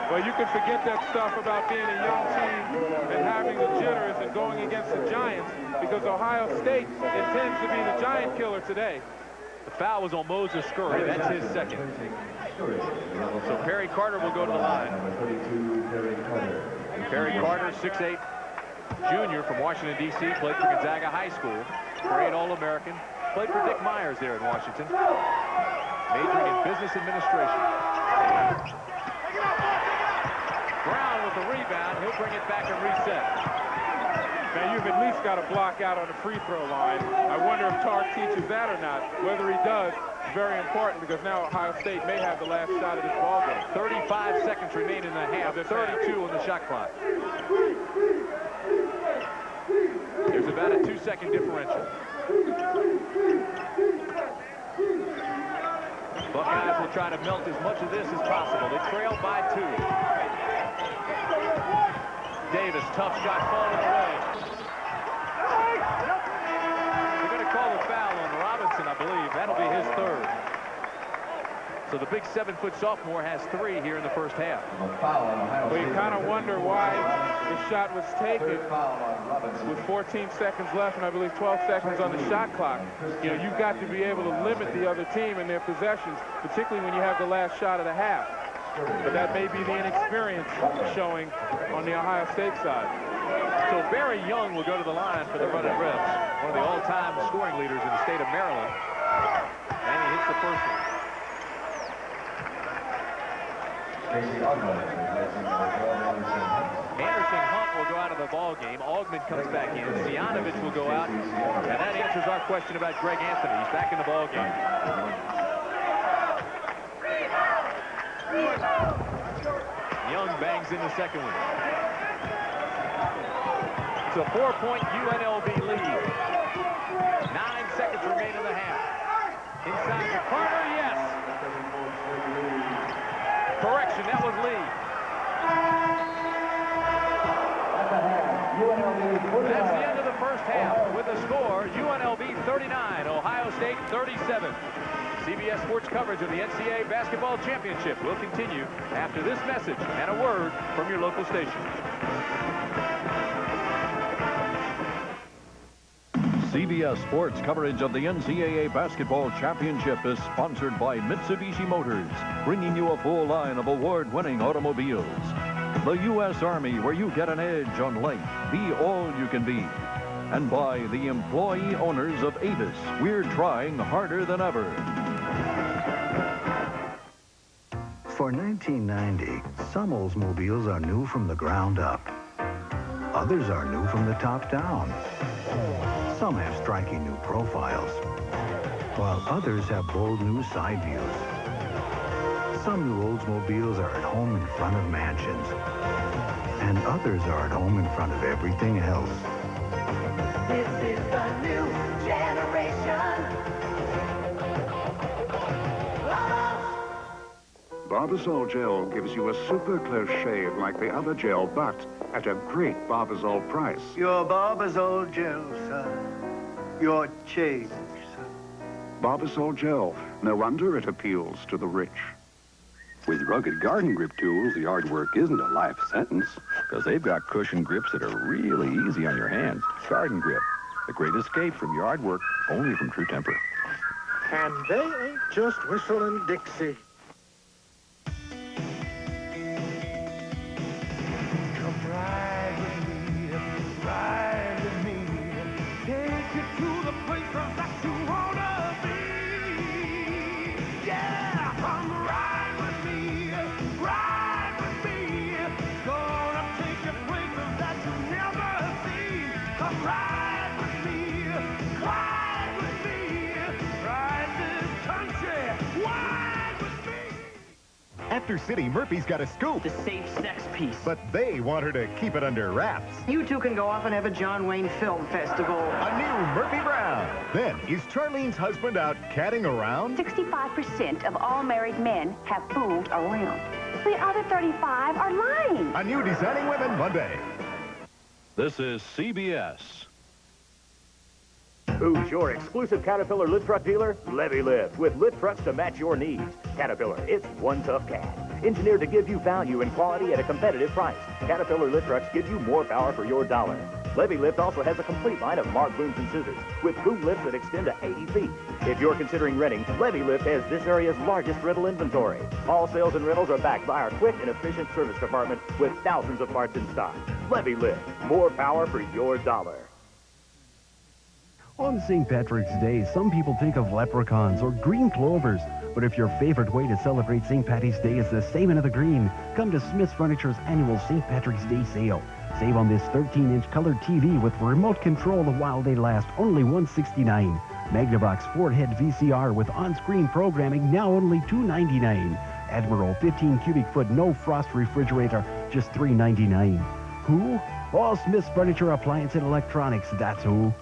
Well, you can forget that stuff about being a young team and having the jitters and going against the Giants, because Ohio State intends to be the giant killer today. The foul was on Moses Scurry. That's his second. So Perry Carter will go to the line. Perry Carter, 6'8", junior from Washington, D.C., played for Gonzaga High School, great All-American, played for Dick Myers there in Washington, majoring in business administration. Brown with the rebound. He'll bring it back and reset. Now, you've at least got to block out on the free throw line. I wonder if Tark teaches that or not. Whether he does is very important, because now Ohio State may have the last shot of this ball game. 35 seconds remain in the half. 32 on the shot clock. There's about a 2-second differential. Buckeyes will try to melt as much of this as possible. They trail by 2. Davis, tough shot falling away. They're going to call the foul on Robinson, I believe. That'll be his third. So So the big 7-foot sophomore has 3 here in the first half. Well, you kind of wonder why the shot was taken with 14 seconds left and I believe 12 seconds on the shot clock. You know, you've got to be able to limit the other team and their possessions, particularly when you have the last shot of the half. But that may be the inexperience showing on the Ohio State side. So Barry Young will go to the line for the running refs, one of the all-time scoring leaders in the state of Maryland. And he hits the first one. Anderson Hunt will go out of the ball game. Augman comes back in. Zianovich will go out. And that answers our question about Greg Anthony. He's back in the ball game. Young bangs in the second one. It's a 4-point UNLV lead. 9 seconds remain in the half. Inside the corner, yes. Correction, that was Lee. That's the end of the first half. With the score, UNLV 39, Ohio State 37. CBS Sports coverage of the NCAA Basketball Championship will continue after this message and a word from your local station. CBS Sports coverage of the NCAA Basketball Championship is sponsored by Mitsubishi Motors, bringing you a full line of award-winning automobiles. The U.S. Army, where you get an edge on life. Be all you can be. And by the employee owners of Avis. We're trying harder than ever. For 1990, some Oldsmobiles are new from the ground up. Others are new from the top down. Some have striking new profiles, while others have bold new side views. Some new Oldsmobiles are at home in front of mansions, and others are at home in front of everything else. This is the new generation. Barbasol gel gives you a super close shave like the other gel, but at a great Barbasol price. Your Barbasol gel, son. Your change, son. Barbasol gel. No wonder it appeals to the rich. With rugged garden grip tools, the yard work isn't a life sentence, because they've got cushion grips that are really easy on your hands. Garden Grip, the great escape from yard work, only from True Temper. And they ain't just whistling Dixie. After City, Murphy's got a scoop. The safe sex piece. But they want her to keep it under wraps. You two can go off and have a John Wayne Film Festival. A new Murphy Brown. Then, is Charlene's husband out catting around? 65% of all married men have fooled around. The other 35 are lying. A new Designing Women Monday. This is CBS. Who's your exclusive Caterpillar lift truck dealer? Levy Lift, with lift trucks to match your needs. Caterpillar, it's one tough cat. Engineered to give you value and quality at a competitive price. Caterpillar lift trucks give you more power for your dollar. Levy Lift also has a complete line of marked booms and scissors with boom lifts that extend to 80 feet. If you're considering renting, Levy Lift has this area's largest rental inventory. All sales and rentals are backed by our quick and efficient service department with thousands of parts in stock. Levy Lift, more power for your dollar. On St. Patrick's Day, some people think of leprechauns or green clovers. But if your favorite way to celebrate St. Patty's Day is the saving of the green, come to Smith's Furniture's annual St. Patrick's Day sale. Save on this 13-inch colored TV with remote control while they last, only $169. Magnavox 4-head VCR with on-screen programming, now only $299. Admiral 15 cubic foot no frost refrigerator, just $399. Who? All Smith's Furniture, Appliance, and Electronics, that's who.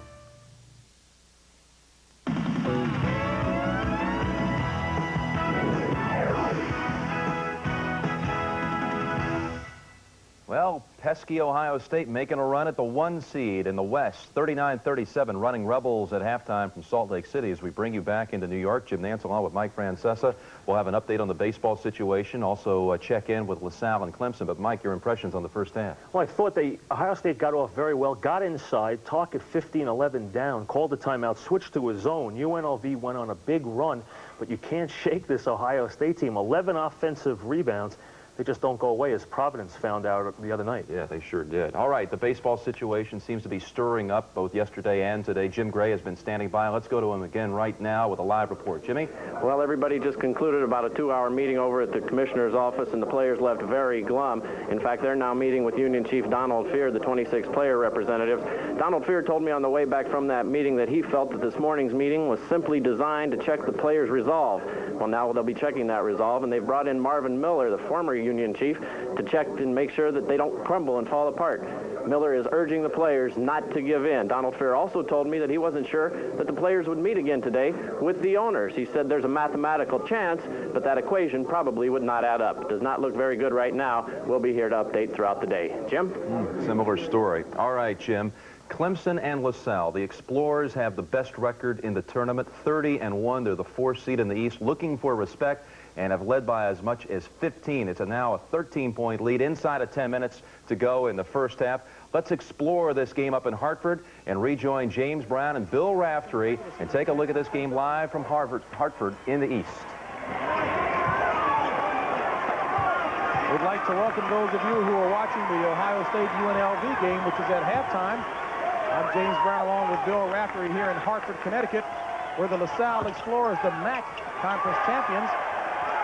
Well, pesky Ohio State making a run at the 1 seed in the West. 39-37 running Rebels at halftime from Salt Lake City. As we bring you back into New York, Jim Nance along with Mike Francesa. We'll have an update on the baseball situation. Also check in with LaSalle and Clemson. But Mike, your impressions on the first half? Well, I thought Ohio State got off very well, got inside, talk at 15-11 down, called the timeout, switched to a zone. UNLV went on a big run, but you can't shake this Ohio State team. 11 offensive rebounds. They just don't go away, as Providence found out the other night. Yeah, they sure did. All right, the baseball situation seems to be stirring up both yesterday and today. Jim Gray has been standing by. Let's go to him again right now with a live report. Jimmy? Well, everybody just concluded about a 2-hour meeting over at the commissioner's office, and the players left very glum. In fact, they're now meeting with Union Chief Donald Fear, the 26 player representatives. Donald Fear told me on the way back from that meeting that he felt that this morning's meeting was simply designed to check the players' resolve. Well, now they'll be checking that resolve, and they've brought in Marvin Miller, the former Union Chief, to check and make sure that they don't crumble and fall apart. Miller is urging the players not to give in. Donald Fear also told me that he wasn't sure that the players would meet again today with the owners. He said there's a mathematical chance, but that equation probably would not add up. It does not look very good right now. We'll be here to update throughout the day. Jim? Similar story. All right, Jim. Clemson and LaSalle, the Explorers have the best record in the tournament, 30-1. They're the 4th seed in the East, looking for respect, and have led by as much as 15. It's now a 13-point lead inside of 10 minutes to go in the first half. Let's explore this game up in Hartford and rejoin James Brown and Bill Raftery and take a look at this game live from Hartford in the East. We'd like to welcome those of you who are watching the Ohio State UNLV game, which is at halftime. I'm James Brown along with Bill Raftery here in Hartford, Connecticut, where the LaSalle Explorers, the MAC Conference champions,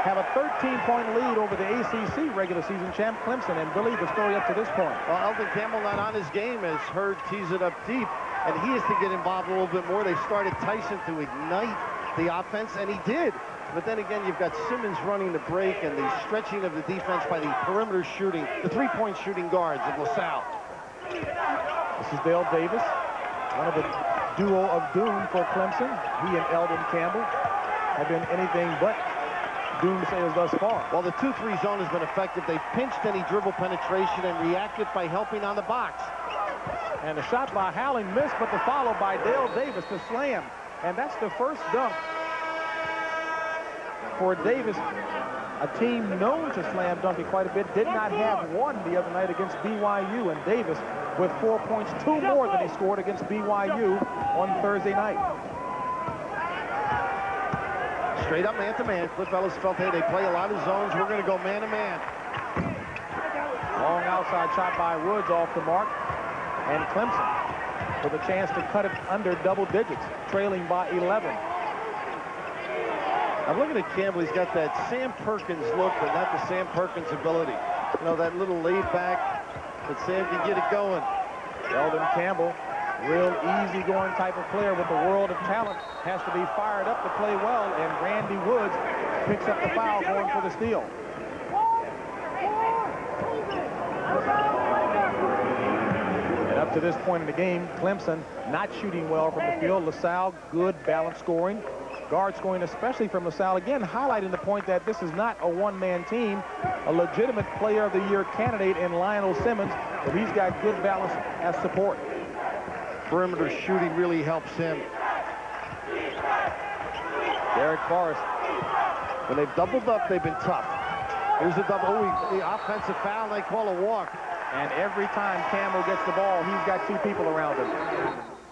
have a 13-point lead over the ACC regular season champ Clemson. And Billy, the story up to this point. Well, Elton Campbell not on his game as Hurd tees it up deep, and he has to get involved a little bit more. They started Tyson to ignite the offense, and he did. But then again, you've got Simmons running the break and the stretching of the defense by the perimeter shooting, the three-point shooting guards of LaSalle. This is Dale Davis, one of the duo of doom for Clemson. He and Eldon Campbell have been anything but doomsayers thus far. Well, the 2-3 zone has been effective. They've pinched any dribble penetration and reacted by helping on the box. And the shot by Howling missed, but the follow by Dale Davis to slam. And that's the first dunk for Davis, a team known to slam dunk it quite a bit, did not have one the other night against BYU, and Davis with 4 points, 2 more than he scored against BYU on Thursday night. Straight up man-to-man. Cliff Ellis felt, hey, they play a lot of zones. We're going to go man-to-man. Long outside shot by Woods off the mark, and Clemson with a chance to cut it under double digits, trailing by 11. I'm looking at Campbell. He's got that Sam Perkins look, but not the Sam Perkins ability. You know, that little laid back, but Sam can get it going. Eldon Campbell, real easy-going type of player with a world of talent, has to be fired up to play well, and Randy Woods picks up the foul going for the steal. And up to this point in the game, Clemson not shooting well from the field. LaSalle, good balanced scoring. Guard scoring, especially from LaSalle, again highlighting the point that this is not a one-man team. A legitimate player of the year candidate in Lionel Simmons, but he's got good balance as support. Perimeter shooting really helps him. Derek Forrest. When they've doubled up, they've been tough. Here's a double. Oh, the offensive foul, and they call a walk. And every time Campbell gets the ball, he's got 2 people around him.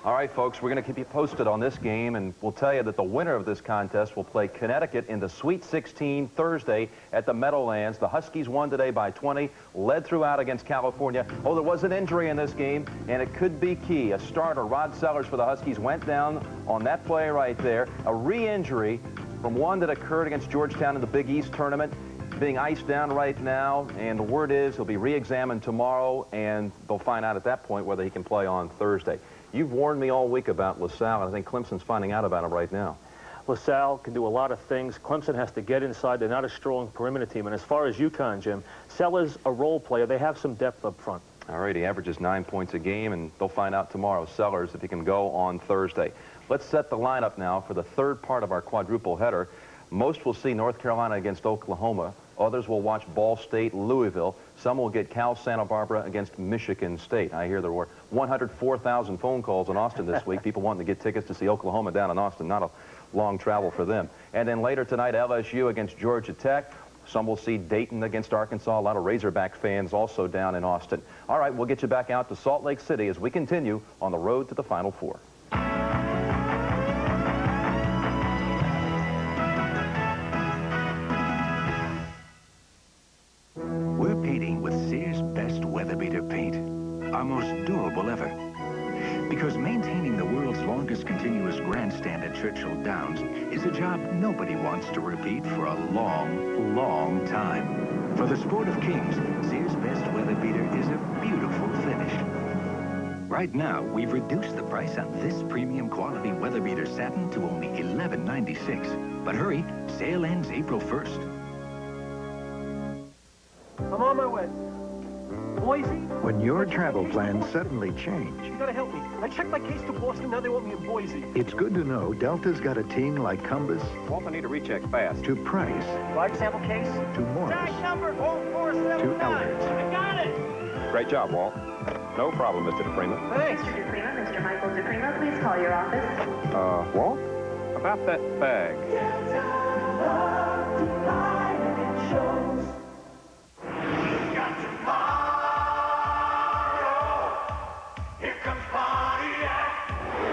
All right, folks, we're going to keep you posted on this game, and we'll tell you that the winner of this contest will play Connecticut in the Sweet 16 Thursday at the Meadowlands. The Huskies won today by 20, led throughout against California. Oh, there was an injury in this game, and it could be key. A starter, Rod Sellers for the Huskies, went down on that play right there. A re-injury from one that occurred against Georgetown in the Big East tournament. Being iced down right now, and the word is he'll be re-examined tomorrow, and they'll find out at that point whether he can play on Thursday. You've warned me all week about LaSalle, and I think Clemson's finding out about him right now. LaSalle can do a lot of things. Clemson has to get inside. They're not a strong perimeter team. And as far as UConn, Jim, Sellers a role player. They have some depth up front. All right, he averages 9 points a game, and they'll find out tomorrow, Sellers, if he can go on Thursday. Let's set the lineup now for the third part of our quadruple header. Most will see North Carolina against Oklahoma. Others will watch Ball State, Louisville. Some will get Cal Santa Barbara against Michigan State. I hear there were 104,000 phone calls in Austin this week. People wanting to get tickets to see Oklahoma down in Austin. Not a long travel for them. And then later tonight, LSU against Georgia Tech. Some will see Dayton against Arkansas. A lot of Razorback fans also down in Austin. All right, we'll get you back out to Salt Lake City as we continue on the road to the Final Four. We're painting with Sears' best weather beater paint, our most durable ever. Because maintaining the world's longest continuous grandstand at Churchill Downs is a job nobody wants to repeat for a long, long time. For the sport of kings, Sears' best weather beater is a beautiful finish. Right now, we've reduced the price on this premium quality weather beater satin to only $11.96. But hurry, sale ends April 1st. I'm on my way. Boise? When your travel plans suddenly change, You gotta help me. I checked my case to Boston, now they want me in Boise. it's good to know Delta's got a team like Cumbus Walt, I need a recheck fast. to Price, Blood sample case? to Morris, number 4479. to Elders. I got it. Great job, Walt. No problem, Mr. DePrima. Thanks. Mr. DePrima, Mr. Michael DePrima, please call your office. Walt? About that bag.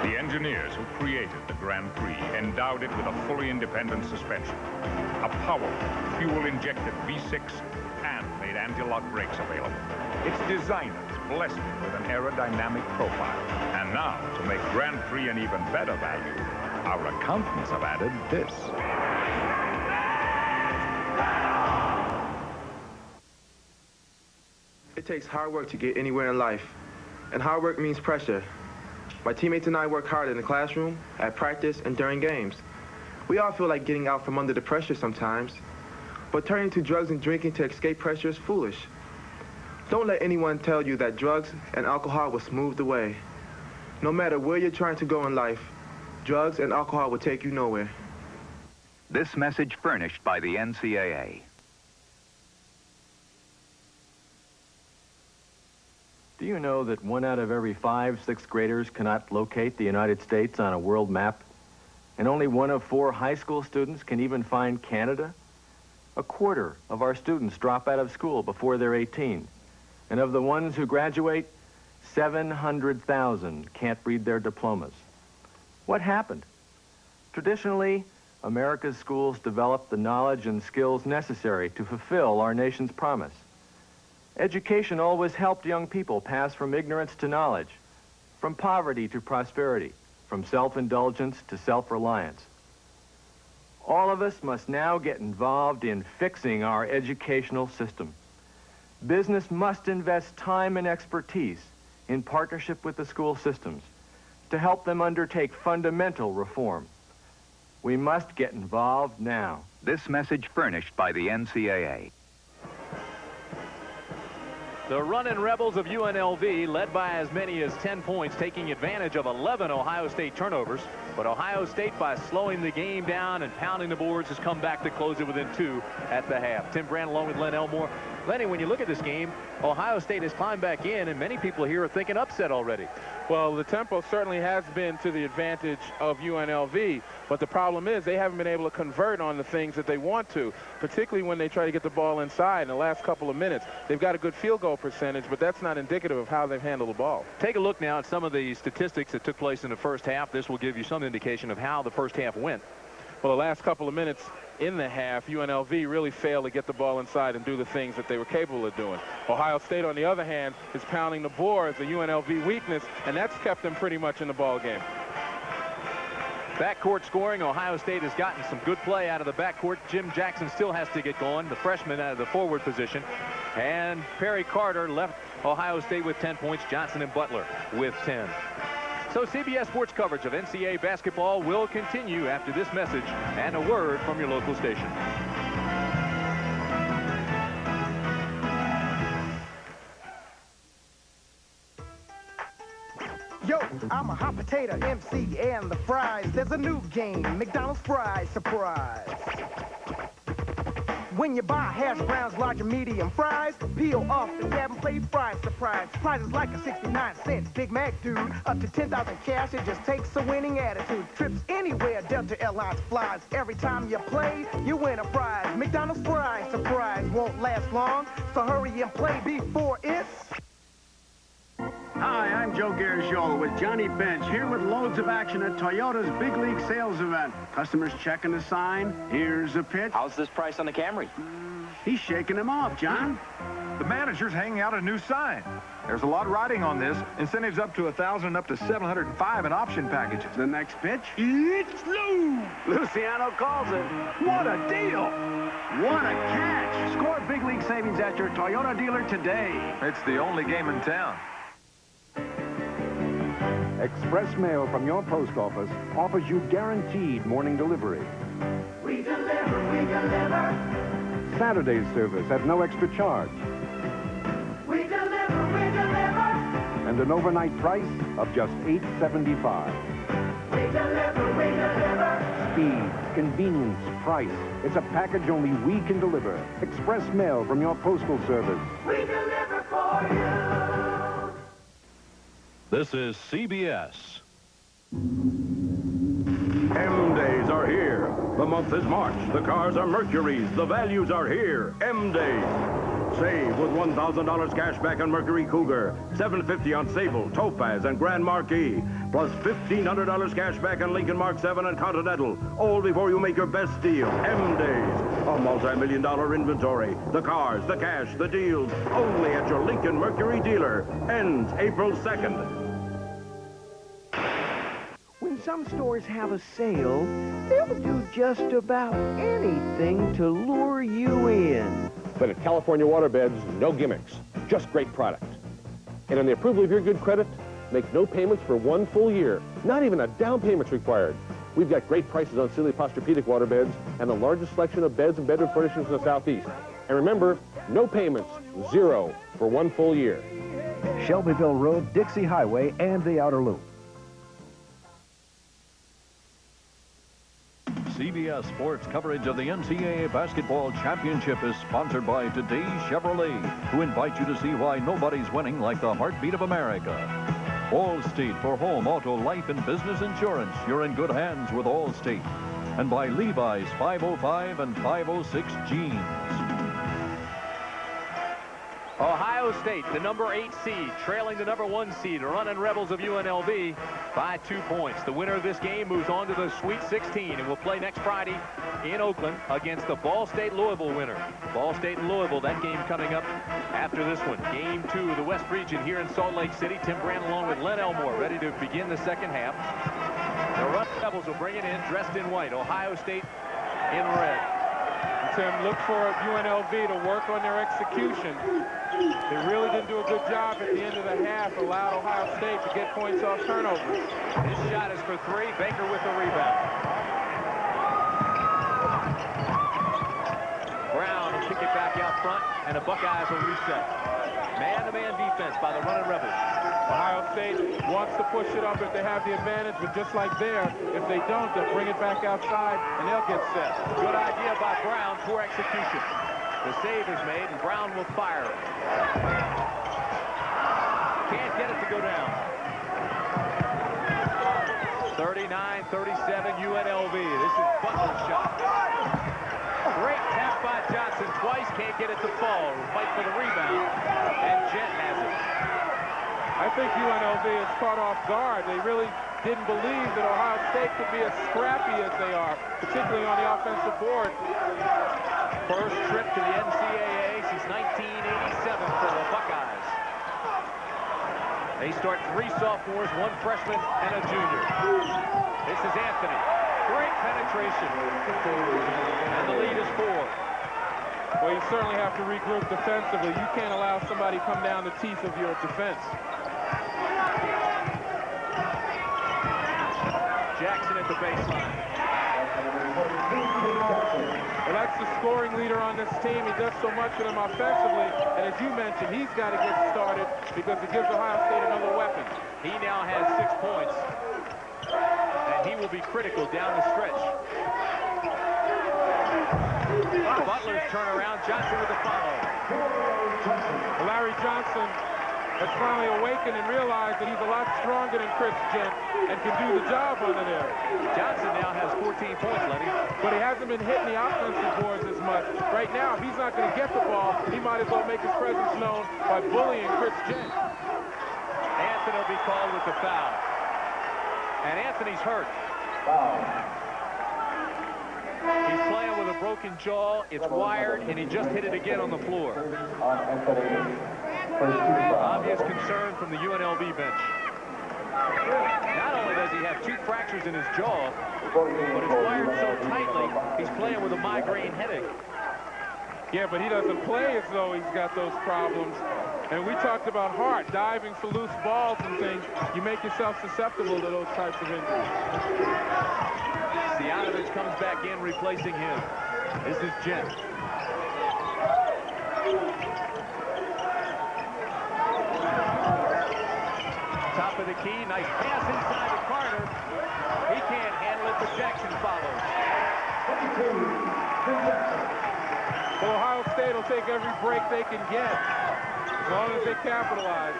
The engineers who created the Grand Prix endowed it with a fully independent suspension, a powerful, fuel-injected V6, and made anti-lock brakes available. Its designers blessed it with an aerodynamic profile. And now, to make Grand Prix an even better value, our accountants have added this. It takes hard work to get anywhere in life, and hard work means pressure. My teammates and I work hard in the classroom, at practice, and during games. We all feel like getting out from under the pressure sometimes, but turning to drugs and drinking to escape pressure is foolish. Don't let anyone tell you that drugs and alcohol will smooth the way. No matter where you're trying to go in life, drugs and alcohol will take you nowhere. This message furnished by the NCAA. Do you know that 1 out of every 5 sixth graders cannot locate the United States on a world map? And only 1 of 4 high school students can even find Canada? A quarter of our students drop out of school before they're 18. And of the ones who graduate, 700,000 can't read their diplomas. What happened? Traditionally, America's schools developed the knowledge and skills necessary to fulfill our nation's promise. Education always helped young people pass from ignorance to knowledge, from poverty to prosperity, from self-indulgence to self-reliance. All of us must now get involved in fixing our educational system. Business must invest time and expertise in partnership with the school systems to help them undertake fundamental reform. We must get involved now. This message furnished by the NCAA. The running Rebels of UNLV led by as many as 10 points, taking advantage of 11 Ohio State turnovers. But Ohio State, by slowing the game down and pounding the boards, has come back to close it within 2 at the half. Tim Brand along with Len Elmore. Lenny, when you look at this game, Ohio State has climbed back in, and many people here are thinking upset already. Well, the tempo certainly has been to the advantage of UNLV, but the problem is they haven't been able to convert on the things that they want to, particularly when they try to get the ball inside in the last couple of minutes. They've got a good field goal percentage, but that's not indicative of how they've handled the ball. Take a look now at some of the statistics that took place in the first half. This will give you some indication of how the first half went. Well, the last couple of minutes in the half, UNLV really failed to get the ball inside and do the things that they were capable of doing. Ohio State, on the other hand, is pounding the boards, a UNLV weakness, and that's kept them pretty much in the ball game. Backcourt scoring. Ohio State has gotten some good play out of the backcourt. Jim Jackson still has to get going, the freshman out of the forward position. And Perry Carter left Ohio State with 10 points. Johnson and Butler with 10. So CBS Sports coverage of NCAA basketball will continue after this message and a word from your local station. Yo, I'm a hot potato MC and the fries. There's a new game, McDonald's fries surprise. when you buy hash browns, large and medium fries. Peel off the tab and play fries surprise. Prizes like a 69-cent Big Mac, dude. Up to 10,000 cash, it just takes a winning attitude. Trips anywhere, Delta Airlines flies. Every time you play, you win a prize. McDonald's fries, surprise, won't last long. So hurry and play before it's... Hi, I'm Joe Garagiola with Johnny Bench, here with loads of action at Toyota's Big League Sales event. Customers checking the sign. Here's a pitch. How's this price on the Camry? He's shaking them off, John. The manager's hanging out a new sign. There's a lot riding on this. Incentives up to $1,000 and up to $705 in option packages. The next pitch. It's Lou. Luciano calls it. What a deal. What a catch. Score big league savings at your Toyota dealer today. It's the only game in town. Express mail from your post office offers you guaranteed morning delivery. We deliver, we deliver. Saturday service at no extra charge. We deliver, we deliver. And an overnight price of just $8.75. We deliver, we deliver. Speed, convenience, price. It's a package only we can deliver. Express mail from your postal service. We deliver for you. This is CBS. M Days are here. The month is March. The cars are Mercury's. The values are here. M Days. Save with $1,000 cash back on Mercury Cougar, $750 on Sable, Topaz, and Grand Marquis, plus $1,500 cash back on Lincoln Mark 7 and Continental, all before you make your best deal. M Days, a multi-million-dollar inventory. The cars, the cash, the deals, only at your Lincoln Mercury dealer. Ends April 2nd. When some stores have a sale, they'll do just about anything to lure you in. But at California Waterbeds, no gimmicks, just great product. And on the approval of your good credit, make no payments for 1 full year. Not even a down payment's required. We've got great prices on Sealy Posturepedic waterbeds and the largest selection of beds and bedroom furnishings in the Southeast. And remember, no payments, 0 for 1 full year. Shelbyville Road, Dixie Highway, and the Outer Loop. CBS Sports coverage of the NCAA Basketball Championship is sponsored by Today Chevrolet, who invite you to see why nobody's winning like the heartbeat of America. Allstate for home, auto, life, and business insurance. You're in good hands with Allstate. And by Levi's 505 and 506 jeans. Ohio State, the number 8 seed, trailing the number 1 seed, running Rebels of UNLV by 2 points. The winner of this game moves on to the Sweet 16 and will play next Friday in Oakland against the Ball State-Louisville winner. Ball State and Louisville, that game coming up after this one. Game 2 of the West Region here in Salt Lake City. Tim Brand along with Len Elmore ready to begin the second half. The Rebels will bring it in dressed in white. Ohio State in red. Tim, look for UNLV to work on their execution. They really didn't do a good job at the end of the half, allowed Ohio State to get points off turnovers. His shot is for 3. Baker with the rebound. Brown will kick it back out front, and the Buckeyes will reset. Man-to-man defense by the running Rebels. Ohio State wants to push it up if they have the advantage, but just like there, if they don't, they'll bring it back outside, and they'll get set. Good idea by Brown, poor execution. The save is made, and Brown will fire. Can't get it to go down. 39-37 UNLV. This is Butler's shot. Great tap by Johnson twice, can't get it to fall. Fight for the rebound, and Jet has it. I think UNLV is caught off guard. They really didn't believe that Ohio State could be as scrappy as they are, particularly on the offensive board. First trip to the NCAA since 1987 for the Buckeyes. They start 3 sophomores, 1 freshman, and a junior. This is Anthony. Great penetration. And the lead is 4. Well, you certainly have to regroup defensively. You can't allow somebody come down the teeth of your defense. Jackson at the baseline. Well, that's the scoring leader on this team. He does so much for them offensively. And as you mentioned, he's got to get started because it gives Ohio State another weapon. He now has 6 points. And he will be critical down the stretch. Butler's turnaround. Johnson with the follow. Larry Johnson has finally awakened and realized that he's a lot stronger than Chris Gent and can do the job under there. Johnson now has 14 points, Lenny. But he hasn't been hitting the offensive boards as much. Right now, if he's not going to get the ball, he might as well make his presence known by bullying Chris Gent. Anthony will be called with the foul. And Anthony's hurt. He's playing with a broken jaw. It's wired, and he just hit it again on the floor. Obvious concern from the UNLV bench. Not only does he have 2 fractures in his jaw, but it's wired so tightly, he's playing with a migraine headache. Yeah, but he doesn't play as though he's got those problems. And we talked about heart, diving for loose balls and things. You make yourself susceptible to those types of injuries. Stianovich comes back in, replacing him. This is Gent. Top of the key, nice pass inside to Carter. He can't handle it, but Jackson follows. Well, Ohio State will take every break they can get, as long as they capitalize.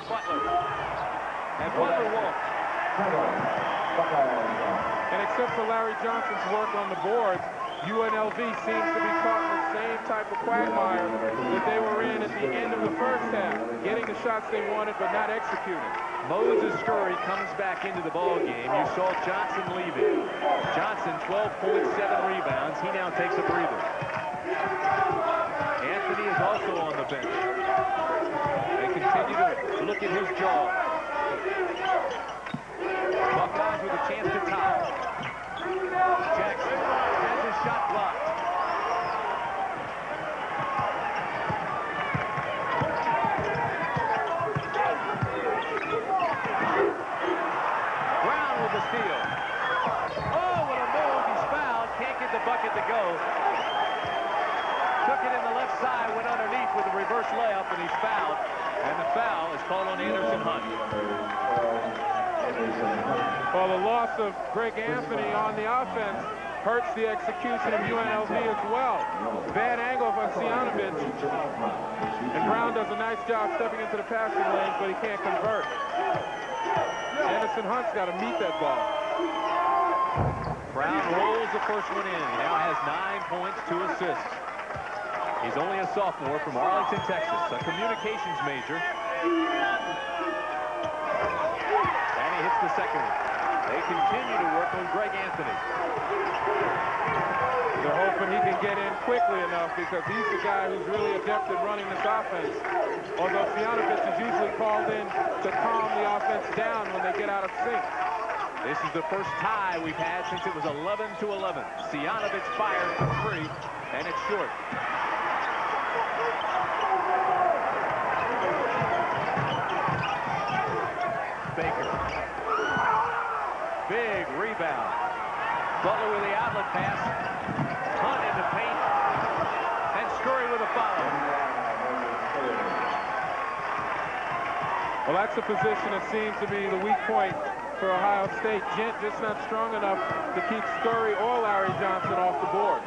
Butler. And Butler walks. And except for Larry Johnson's work on the boards, UNLV seems to be caught in the same type of quagmire that they were in at the end of the first half, getting the shots they wanted but not executing. Moses Scurry comes back into the ball game. You saw Johnson leaving. Johnson, 12.7 rebounds. He now takes a breather. Anthony is also on the bench. They continue to look at his jaw. Buckeyes with a chance to tie. Jackson has his shot blocked. Brown with the steal. Oh, what a move. He's fouled. Can't get the bucket to go. Took it in the left side, went underneath with a reverse layup, and he's fouled. And the foul is called on Anderson Hunt. Well, the loss of Greg Anthony on the offense hurts the execution of UNLV as well. Bad angle for Stianovich. And Brown does a nice job stepping into the passing lanes, but he can't convert. Anderson Hunt's got to meet that ball. Brown rolls the first one in. He now has 9 points, 2 assists. He's only a sophomore from Arlington, Texas, a communications major. And he hits the second one. They continue to work on Greg Anthony. They're hoping he can get in quickly enough because he's the guy who's really adept at running this offense. Although Stianovich is usually called in to calm the offense down when they get out of sync. This is the first tie we've had since it was 11-11. Stianovich fires for 3, and it's short. Baker. Big rebound. Butler with the outlet pass. Hunt into paint. And Scurry with a foul. Well, that's a position that seems to be the weak point for Ohio State. Gent just not strong enough to keep Scurry or Larry Johnson off the board.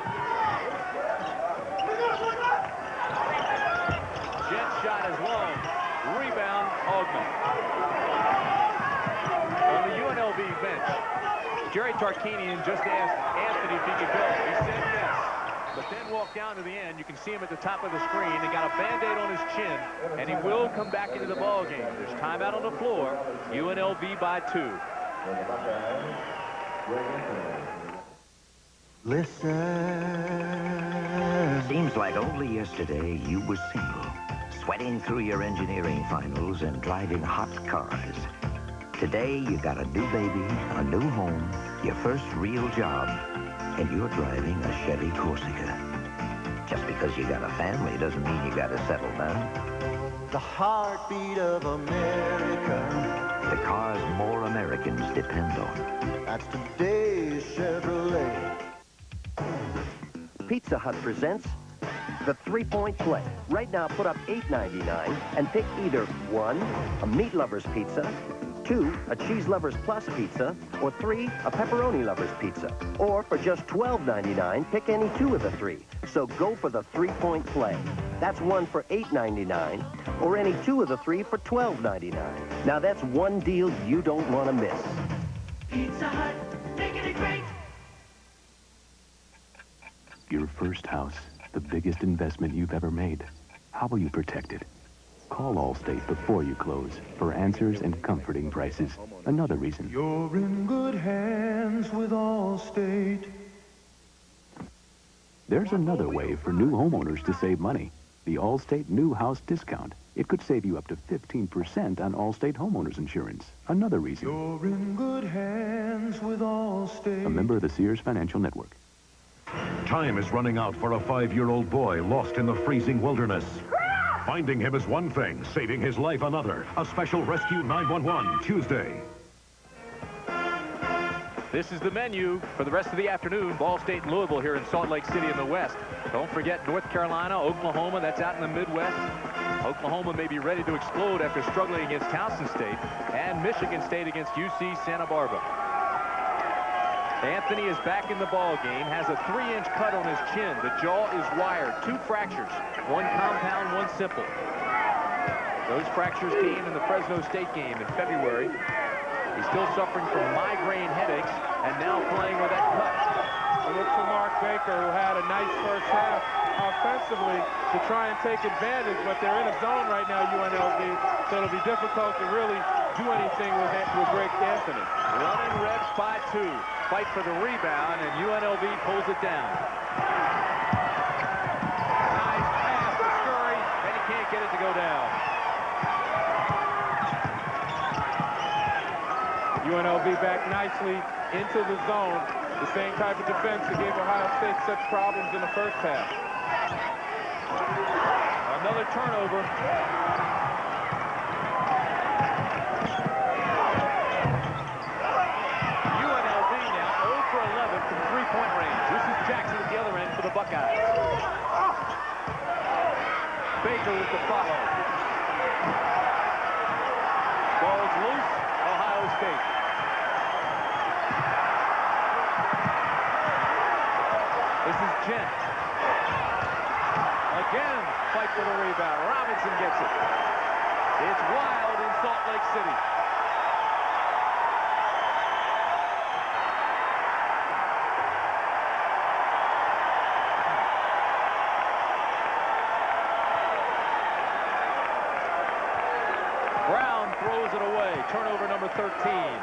Gent shot is long. Rebound, Augment. On the UNLV bench, Jerry Tarkanian just asked Anthony if he could go. He said yes, but then walked down to the end. You can see him at the top of the screen. He got a Band-Aid on his chin, and he will come back into the ball game. There's timeout on the floor. UNLV by 2. Listen. Seems like only yesterday you were single, sweating through your engineering finals and driving hot cars. Today, you got a new baby, a new home, your first real job, and you're driving a Chevy Corsica. Just because you got a family doesn't mean you got to settle down. The heartbeat of America. The cars more Americans depend on. That's today's Chevrolet. Pizza Hut presents the 3-point play. Right now, put up $8.99 and pick either 1, a meat lover's pizza, 2, 2, a Cheese Lovers Plus pizza, or 3, a Pepperoni Lovers pizza. Or for just $12.99, pick any 2 of the 3. So go for the 3-point play. That's 1 for $8.99, or any 2 of the 3 for $12.99. Now that's one deal you don't want to miss. Pizza Hut, making it great. Your first house, the biggest investment you've ever made. How will you protect it? Call Allstate before you close for answers and comforting prices. Another reason. You're in good hands with Allstate. There's another way for new homeowners to save money. The Allstate New House Discount. It could save you up to 15% on Allstate homeowners insurance. Another reason. You're in good hands with Allstate. A member of the Sears Financial Network. Time is running out for a 5-year-old boy lost in the freezing wilderness. Finding him is one thing, saving his life another. A special Rescue 911 Tuesday. This is the menu for the rest of the afternoon. Ball State and Louisville here in Salt Lake City in the West. Don't forget North Carolina, Oklahoma, that's out in the Midwest. Oklahoma may be ready to explode after struggling against Towson State, and Michigan State against UC Santa Barbara. Anthony is back in the ball game, has a 3-inch cut on his chin. The jaw is wired, 2 fractures, 1 compound, 1 simple. Those fractures came in the Fresno State game in February. He's still suffering from migraine headaches and now playing with that cut. We look for Mark Baker, who had a nice first half offensively to try and take advantage, but they're in a zone right now, UNLV, so it'll be difficult to really do anything with Rick Anthony. Running Reds by 2. Fight for the rebound, and UNLV pulls it down. Nice pass to Scurry, and he can't get it to go down. UNLV back nicely into the zone. The same type of defense that gave Ohio State such problems in the first half. Another turnover. UNLV now 0 for 11 from 3-point range. This is Jackson at the other end for the Buckeyes. Baker with the follow. Ball's loose. Ohio State. This is Gent. Again, fight for the rebound. Robinson gets it. It's wild in Salt Lake City. Brown throws it away. Turnover number 13.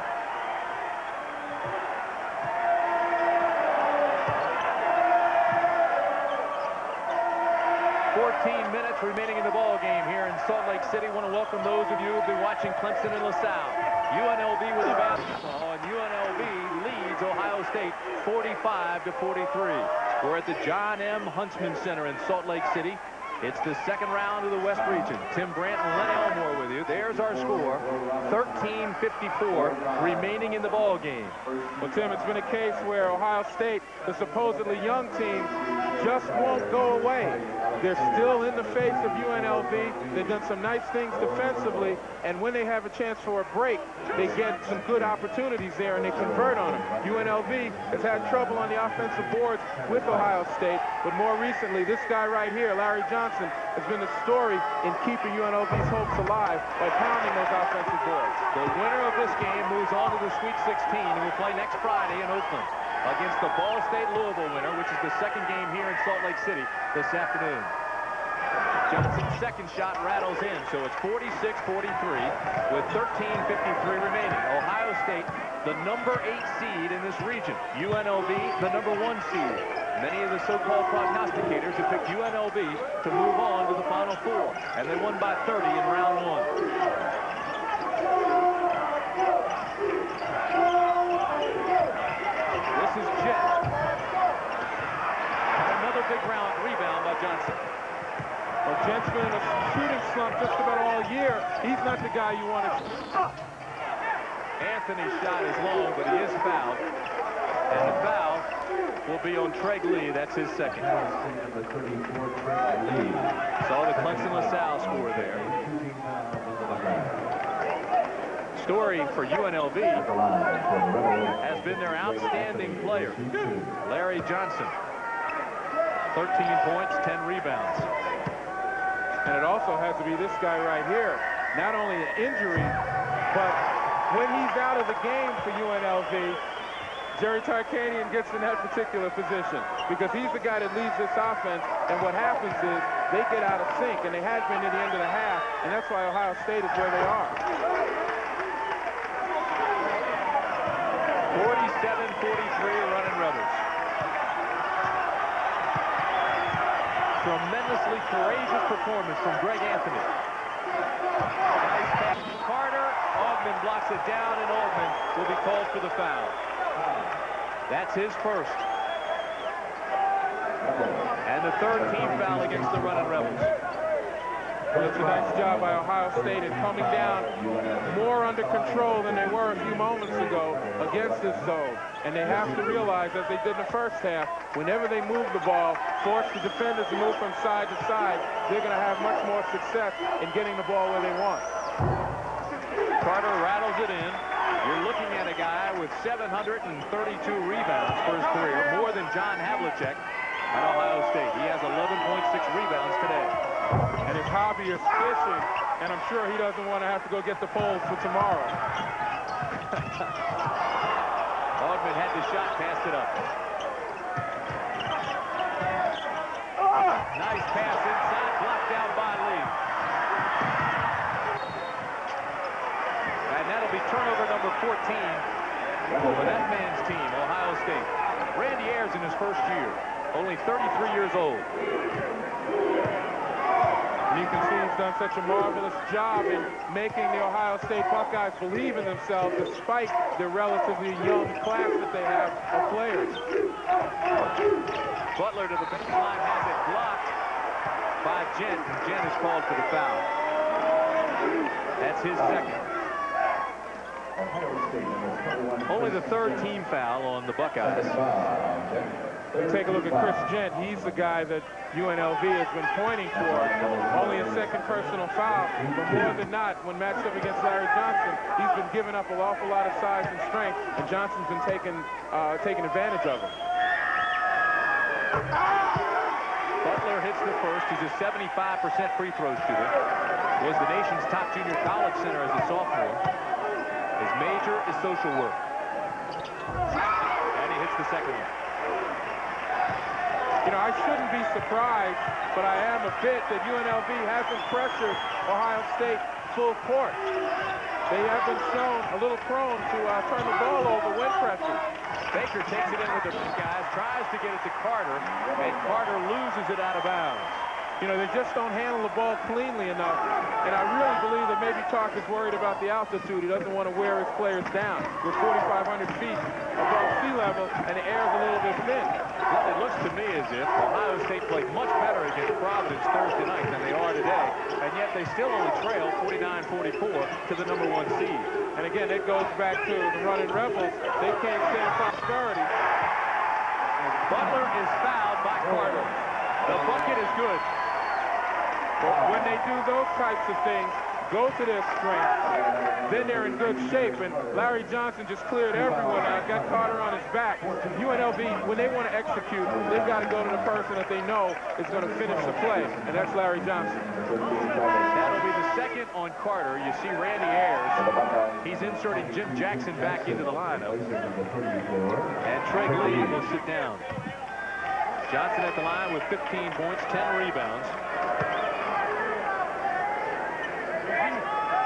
14 minutes remaining in the ball game here in Salt Lake City. I want to welcome those of you who have been watching Clemson and LaSalle. UNLV with the basketball, and UNLV leads Ohio State 45-43. We're at the John M. Huntsman Center in Salt Lake City. It's the second round of the West Region. Tim Brandt and Len Elmore with you. There's our score, 13-54 remaining in the ball game. Well, Tim, it's been a case where Ohio State, the supposedly young team, just won't go away. They're still in the face of UNLV. They've done some nice things defensively, and when they have a chance for a break, they get some good opportunities there, and they convert on them. UNLV has had trouble on the offensive boards with Ohio State, but more recently, this guy right here, Larry Johnson, has been the story in keeping UNLV's hopes alive by pounding those offensive boards. The winner of this game moves on to the Sweet 16 and will play next Friday in Oakland against the Ball State Louisville winner, which is the second game here in Salt Lake City this afternoon. Johnson's second shot rattles in, so it's 46-43 with 13:53 remaining. Ohio State, the number 8 seed in this region. UNLV, the number 1 seed. Many of the so-called prognosticators have picked UNLV to move on to the Final Four, and they won by 30 in round 1. This is Jet. Another big rebound by Johnson. Well, Jet's been in a shooting slump just about all year. He's not the guy you want to... Anthony's shot is long, but he is fouled. And the foul will be on Treg Lee. That's his second. Saw the Clemson LaSalle score there. story for UNLV has been their outstanding player, Larry Johnson. 13 points, 10 rebounds. And it also has to be this guy right here. Not only an injury, but when he's out of the game for UNLV, Jerry Tarkanian gets in that particular position because he's the guy that leads this offense, and what happens is they get out of sync, and they had been at the end of the half, and that's why Ohio State is where they are. 47-43 running Rebels. Tremendously courageous performance from Greg Anthony. Nice pass to Carter. Augman blocks it down, and Augman will be called for the foul. That's his first. And the third team foul against the running Rebels. Well, it's a nice job by Ohio State in coming down more under control than they were a few moments ago against this zone. And they have to realize, as they did in the first half, whenever they move the ball, force the defenders to move from side to side, they're going to have much more success in getting the ball where they want. Carter rattles it in. You're looking at a guy with 732 rebounds for his career, more than John Havlicek at Ohio State. He has 11.6 rebounds today. And his hobby is fishing, and I'm sure he doesn't want to have to go get the poles for tomorrow. Augman had the shot, passed it up. Nice pass inside, blocked down by Lee. And that'll be turnover number 14 for that man's team, Ohio State. Randy Ayers in his first year, only 33 years old. You can see he's done such a marvelous job in making the Ohio State Buckeyes believe in themselves despite the relatively young class that they have of players. Butler to the baseline, has it blocked by Gent. Gent is called for the foul. That's his second. Only the third team foul on the Buckeyes. Take a look at Chris Gent. He's the guy that UNLV has been pointing toward. Only a second personal foul, but more than not, when matched up against Larry Johnson, he's been giving up an awful lot of size and strength, and Johnson's been taking advantage of it. Butler hits the first. He's a 75% free throw shooter. Was the nation's top junior college center as a sophomore. His major is social work. And he hits the second one. You know, I shouldn't be surprised, but I am a bit that UNLV hasn't pressured Ohio State full court. They have been shown a little prone to turn the ball over when pressured. Baker takes it in with the guys, tries to get it to Carter, and Carter loses it out of bounds. You know, they just don't handle the ball cleanly enough. And I really believe that maybe Tark is worried about the altitude. He doesn't want to wear his players down. We're 4,500 feet above sea level, and the air is a little bit thin. Well, it looks to me as if Ohio State played much better against Providence Thursday night than they are today. And yet they still only trail 49-44 to the #1 seed. And again, it goes back to the running Rebels. They can't stand prosperity. Butler is fouled by Carter. The bucket is good. But when they do those types of things, go to their strength, then they're in good shape. And Larry Johnson just cleared everyone out, got Carter on his back. UNLV, when they want to execute, they've got to go to the person that they know is going to finish the play, and that's Larry Johnson. That'll be the second on Carter. You see Randy Ayers. He's inserting Jim Jackson back into the lineup. And Trey Lee will sit down. Johnson at the line with 15 points, 10 rebounds.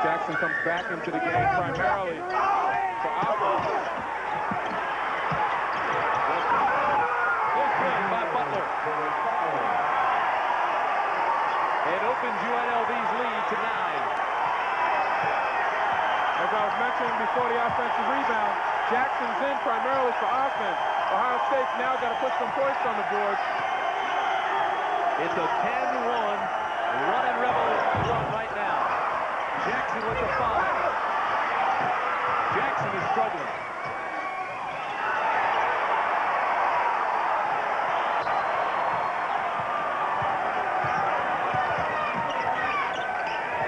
Jackson comes back into the game primarily for offense. Good play by Butler. It opens UNLV's lead to 9. As I was mentioning before the offensive rebound, Jackson's in primarily for offense. Ohio State's now got to put some points on the board. It's a 10-1 running Rebel run right now. Jackson with the foul. Jackson is struggling.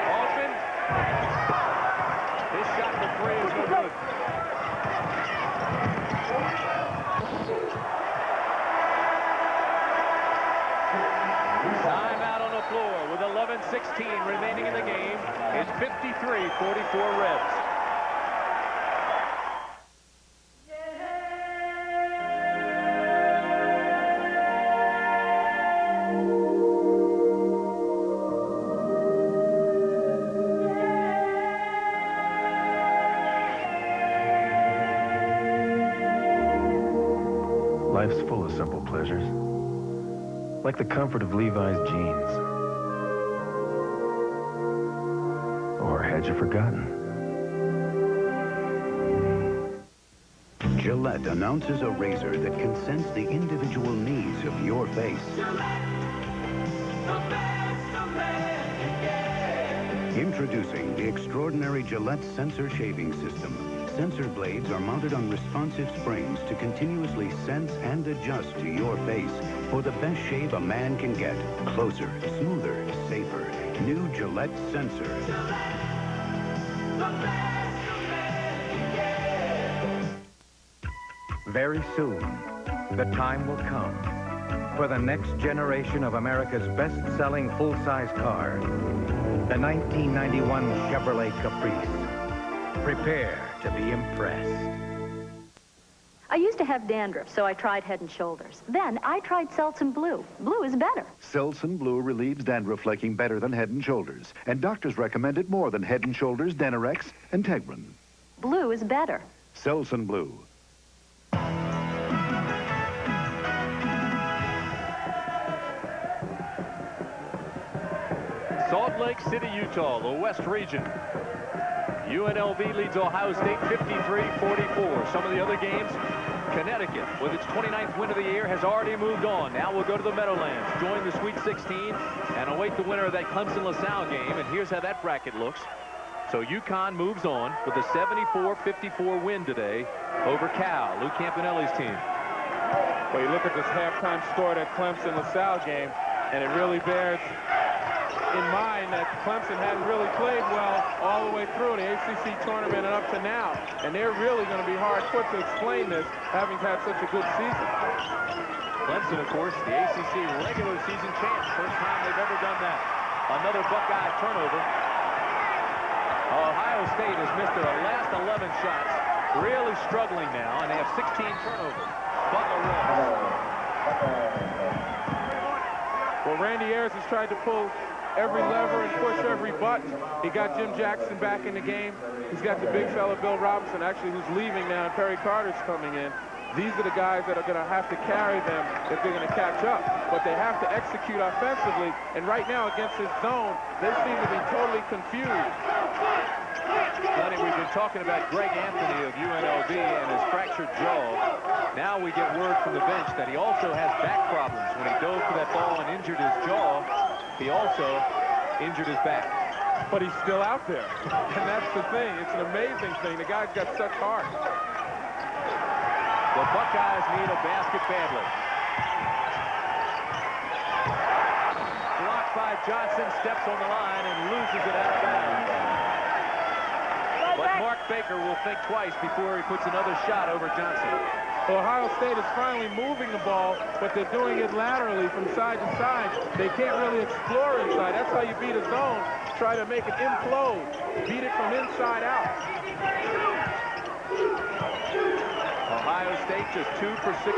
Augman. His shot for 3. 43-44 Reds. Life's full of simple pleasures, like the comfort of Levi's jeans. Or had you forgotten? Gillette announces a razor that can sense the individual needs of your face. Introducing the extraordinary Gillette Sensor Shaving System. Sensor blades are mounted on responsive springs to continuously sense and adjust to your face for the best shave a man can get. Closer, smoother, safer. New Gillette Sensor. Very soon, the time will come for the next generation of America's best-selling full-size car, the 1991 Chevrolet Caprice. Prepare to be impressed. I used to have dandruff, so I tried Head & Shoulders. Then I tried Selsun Blue. Blue is better. Selsun Blue relieves dandruff flaking better than Head & Shoulders, and doctors recommend it more than Head & Shoulders, Denorex, and Tegrin. Blue is better. Selsun Blue. Salt Lake City, Utah, the West region. UNLV leads Ohio State 53-44. Some of the other games, Connecticut, with its 29th win of the year, has already moved on. Now we'll go to the Meadowlands, join the Sweet 16, and await the winner of that Clemson-LaSalle game. And here's how that bracket looks. So UConn moves on with a 74-54 win today over Cal, Lou Campanelli's team. Well, you look at this halftime score of that Clemson-LaSalle game, and it really bears in mind that Clemson hadn't really played well all the way through the ACC tournament and up to now. And they're really going to be hard put to explain this, having had such a good season. Clemson, of course, the ACC regular season champs. First time they've ever done that. Another Buckeye turnover. Ohio State has missed their last 11 shots. Really struggling now, and they have 16 turnovers. Butler wins. Well, Randy Ayers has tried to pull every lever and push every button. He got Jim Jackson back in the game. He's got the big fella Bill Robinson, actually, who's leaving now, and Perry Carter's coming in. These are the guys that are going to have to carry them if they're going to catch up. But they have to execute offensively, and right now against his zone, they seem to be totally confused. Lenny, we've been talking about Greg Anthony of UNLV and his fractured jaw. Now we get word from the bench that he also has back problems. When he dove for that ball and injured his jaw, he also injured his back. But he's still out there. And that's the thing. It's an amazing thing. The guy's got such heart. The Buckeyes need a basket badly. Blocked by Johnson, steps on the line and loses it out of bounds. But Mark Baker will think twice before he puts another shot over Johnson. Ohio State is finally moving the ball, but they're doing it laterally from side to side. They can't really explore inside. That's how you beat a zone. Try to make it implode. Beat it from inside out. Ohio State just 2 for 16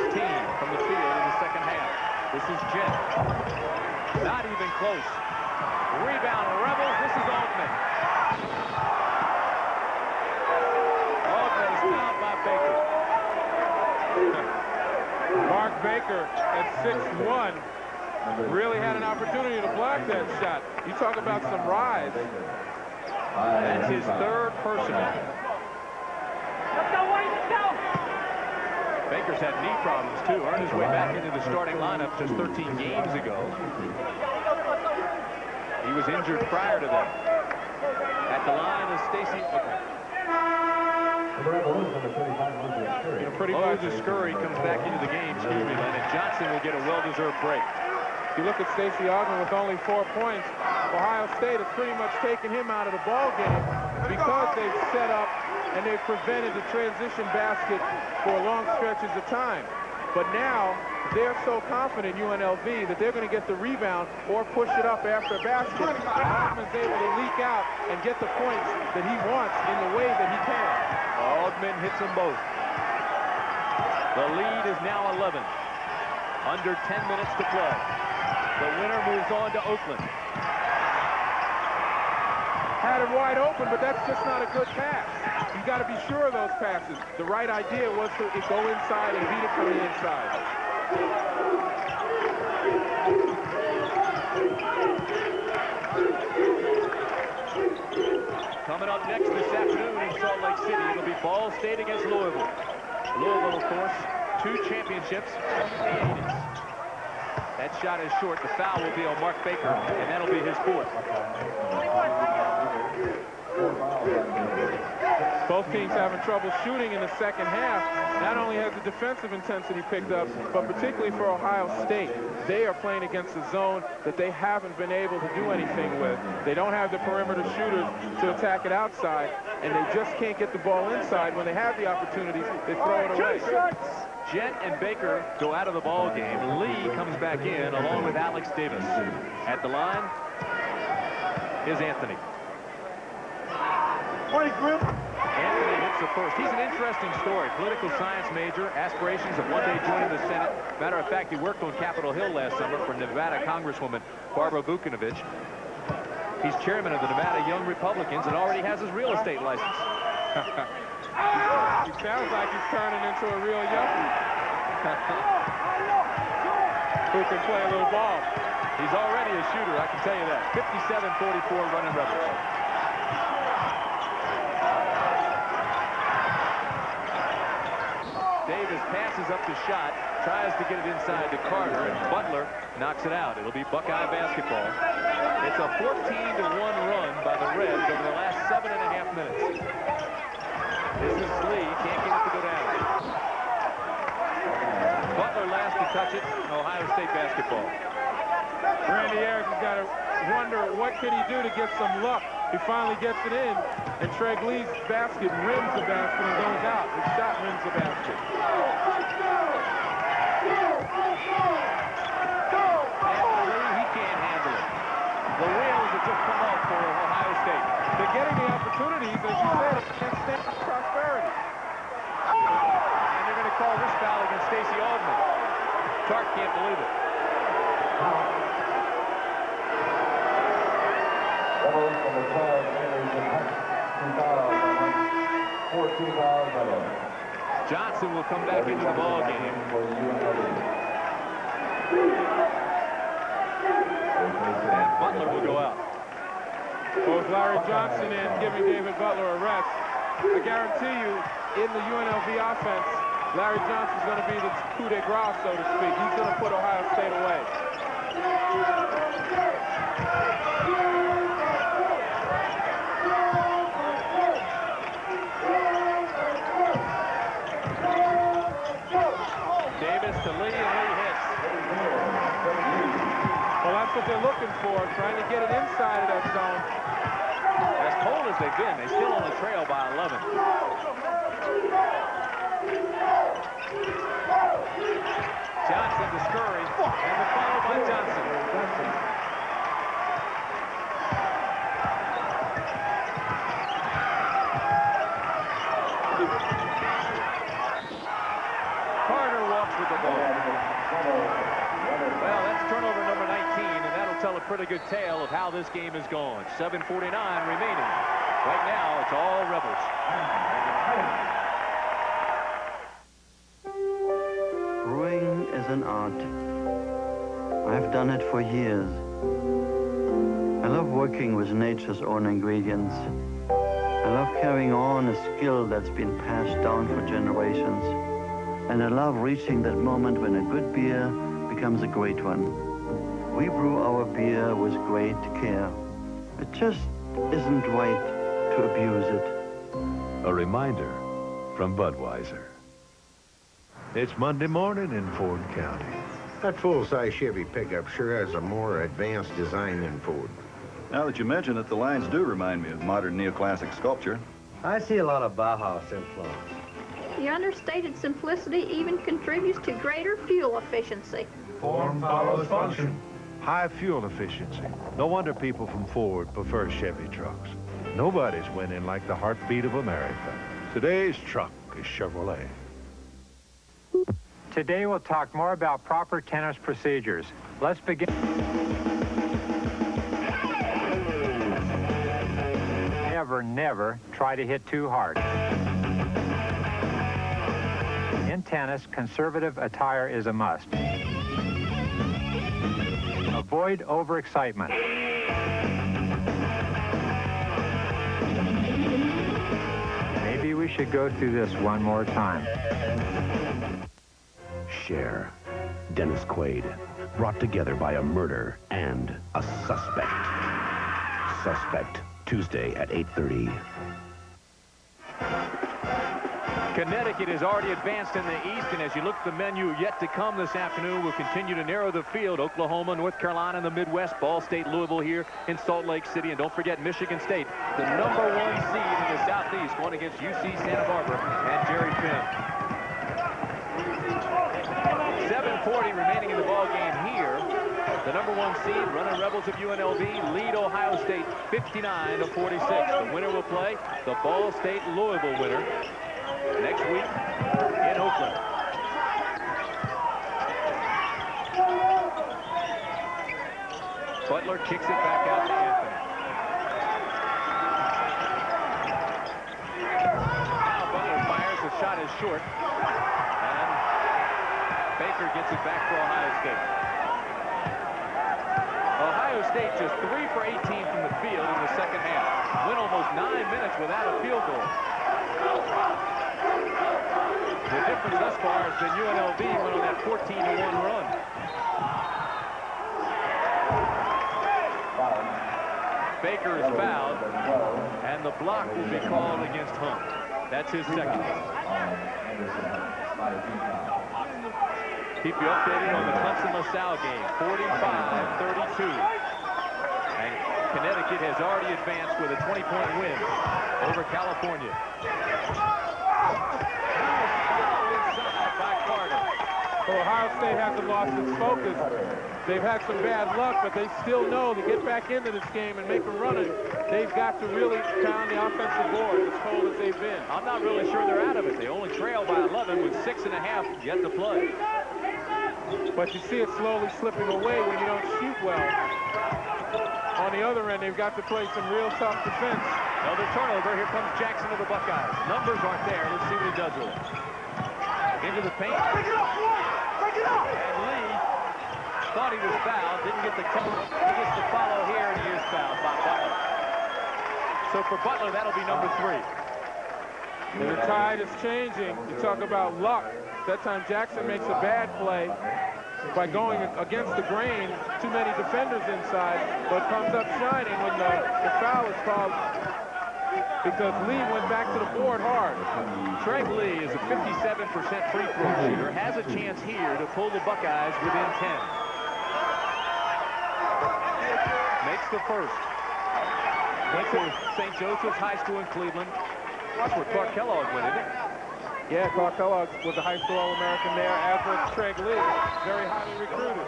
from the field in the second half. This is Jet. Not even close. Rebound, Rebels. This is Altman. Altman is fouled by Baker. Mark Baker at 6'1" really had an opportunity to block that shot. You talk about some rise. That's his third personal. Let's go, Wayne, let's go! Baker's had knee problems, too. Earned his way back into the starting lineup just 13 games ago. He was injured prior to that. At the line is Stacy. Pretty much Scurry comes back into the game, and Johnson will get a well-deserved break. You look at Stacey Ogden with only 4 points. Ohio State has pretty much taken him out of the ball game because they've set up and they've prevented the transition basket for long stretches of time. But now they're so confident, UNLV, that they're going to get the rebound or push it up after a basket. Altman's able to leak out and get the points that he wants in the way that he can. Altman hits them both. The lead is now 11. Under 10 minutes to play. The winner moves on to Oakland. Had it wide open, but that's just not a good pass. You got to be sure of those passes. The right idea was to go inside and beat it from the inside. Coming up next this afternoon in Salt Lake City, it'll be Ball State against Louisville. Louisville, of course, 2 championships from the 80s. That shot is short. The foul will be on Mark Baker, and that'll be his 4th. Both teams having trouble shooting in the second half. Not only has the defensive intensity picked up, but particularly for Ohio State, they are playing against a zone that they haven't been able to do anything with. They don't have the perimeter shooters to attack it outside, and they just can't get the ball inside. When they have the opportunities, they throw it away. Jett and Baker go out of the ball game. Lee comes back in along with Alex Davis. At the line is Anthony. Anthony hits the first. He's an interesting story. Political science major, aspirations of one day joining the Senate. Matter of fact, he worked on Capitol Hill last summer for Nevada Congresswoman Barbara Vukinovich. He's chairman of the Nevada Young Republicans and already has his real estate license. He sounds like he's turning into a real yuppie. Who can play a little ball. He's already a shooter, I can tell you that. 57-44 running Rebels. Davis passes up the shot, tries to get it inside to Carter, and Butler knocks it out. It'll be Buckeye basketball. It's a 14-1 run by the Reds over the last 7.5 minutes. This is Lee, can't get it to go down. Butler last to touch it, Ohio State basketball. Randy Ayers has got to wonder what could he do to get some luck. He finally gets it in, and Treg Lee's basket rims the basket and goes out. His shot rims the basket. After Lee, he can't handle it. The wheels have just come off for Ohio State. They're getting the opportunities, as you said, against Stanford prosperity. And they're going to call this foul against Stacey Altman. Tark can't believe it. Johnson will come back into the ball game. And Butler will go out. Both Larry Johnson and giving David Butler a rest. I guarantee you, in the UNLV offense, Larry Johnson's going to be the coup de grace, so to speak. He's going to put Ohio State away. Davis to Lee, and Lee hits. Well, that's what they're looking for, trying to get it inside of that zone. As cold as they've been, they still on the trail by 11. Johnson to Scurry, and the foul by Johnson. Carter walks with the ball. Well, that's turnover number 19, and that'll tell a pretty good tale of how this game is going. 7:49 remaining. Right now, it's all Rebels. Brewing is an art. I've done it for years. I love working with nature's own ingredients. I love carrying on a skill that's been passed down for generations. And I love reaching that moment when a good beer becomes a great one. We brew our beer with great care. It just isn't right to abuse it. A reminder from Budweiser. It's Monday morning in Ford County. That full-size Chevy pickup sure has a more advanced design than Ford. Now that you mention it, the lines do remind me of modern neoclassic sculpture. I see a lot of Bauhaus influence. The understated simplicity even contributes to greater fuel efficiency. Form follows function. High fuel efficiency. No wonder people from Ford prefer Chevy trucks. Nobody's winning like the heartbeat of America. Today's truck is Chevrolet. Today we'll talk more about proper tennis procedures. Let's begin. Never try to hit too hard. In tennis, conservative attire is a must. Avoid overexcitement. Maybe we should go through this one more time. Cher, Dennis Quaid, brought together by a murder and a suspect. Suspect, Tuesday at 8:30. Connecticut has already advanced in the East, and as you look at the menu yet to come this afternoon, we'll continue to narrow the field. Oklahoma, North Carolina in the Midwest, Ball State, Louisville here in Salt Lake City, and don't forget Michigan State, the #1 seed in the Southeast, going against UC Santa Barbara and Jerry Finn. 7:40 remaining in the ball game here. The #1 seed, Running Rebels of UNLV, lead Ohio State 59-46. The winner will play the Ball State Louisville winner next week in Oakland. Butler kicks it back out to Anthony. Now Butler fires, the shot is short. And Baker gets it back for Ohio State. Ohio State just 3 for 18 from the field in the second half. Went almost 9 minutes without a field goal. The difference thus far has been UNLV went on that 14-1 run. Baker is fouled, and the block will be called against Hunt. That's his second. Keep you updated on the Clemson-LaSalle game, 45-32. And Connecticut has already advanced with a 20-point win over California. So Ohio State hasn't lost its focus. They've had some bad luck, but they still know to get back into this game and make a run. They've got to really pound the offensive board as cold as they've been. I'm not really sure they're out of it. They only trail by 11 with 6.5 yet to play. But you see it slowly slipping away when you don't shoot well. On the other end, they've got to play some real tough defense. Another turnover. Here comes Jackson of the Buckeyes. Numbers aren't there. Let's see what he does with it. Into the paint. Break it up! Break it up! And Lee thought he was fouled. Didn't get the cover. He gets the follow here, and he is fouled by Butler. So for Butler, that'll be number 3. And the tide is changing. You talk about luck. That time Jackson makes a bad play by going against the grain. Too many defenders inside, but comes up shining when the foul is called because Lee went back to the board hard. Trey Lee is a 57% free throw shooter. Has a chance here to pull the Buckeyes within 10. Makes the first. Went to St. Joseph's High School in Cleveland. That's where Clark Kellogg went, isn't it? Yeah, Clark Kellogg was a high school All-American there, as was Trey Lee, very highly recruited.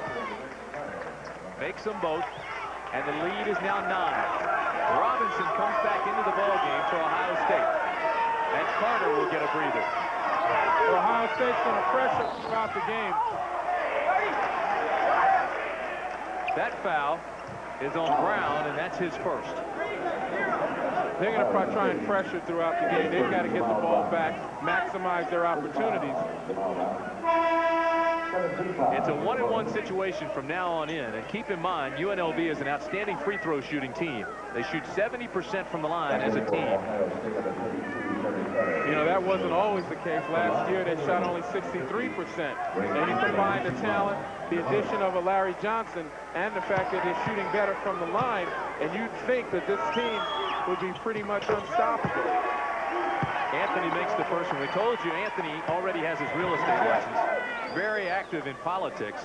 Makes them both, and the lead is now 9. Robinson comes back into the ballgame for Ohio State, and Carter will get a breather. Ohio State's going to pressure throughout the game. That foul is on Brown, and that's his first. They're going to try and pressure throughout the game. They've got to get the ball back, maximize their opportunities. It's a 1-on-1 situation from now on in. And keep in mind, UNLV is an outstanding free throw shooting team. They shoot 70% from the line as a team. You know, that wasn't always the case. Last year, they shot only 63%. And you combine the talent, the addition of a Larry Johnson, and the fact that they're shooting better from the line, and you'd think that this team would be pretty much unstoppable. Anthony makes the first one. We told you Anthony already has his real estate license. Very active in politics.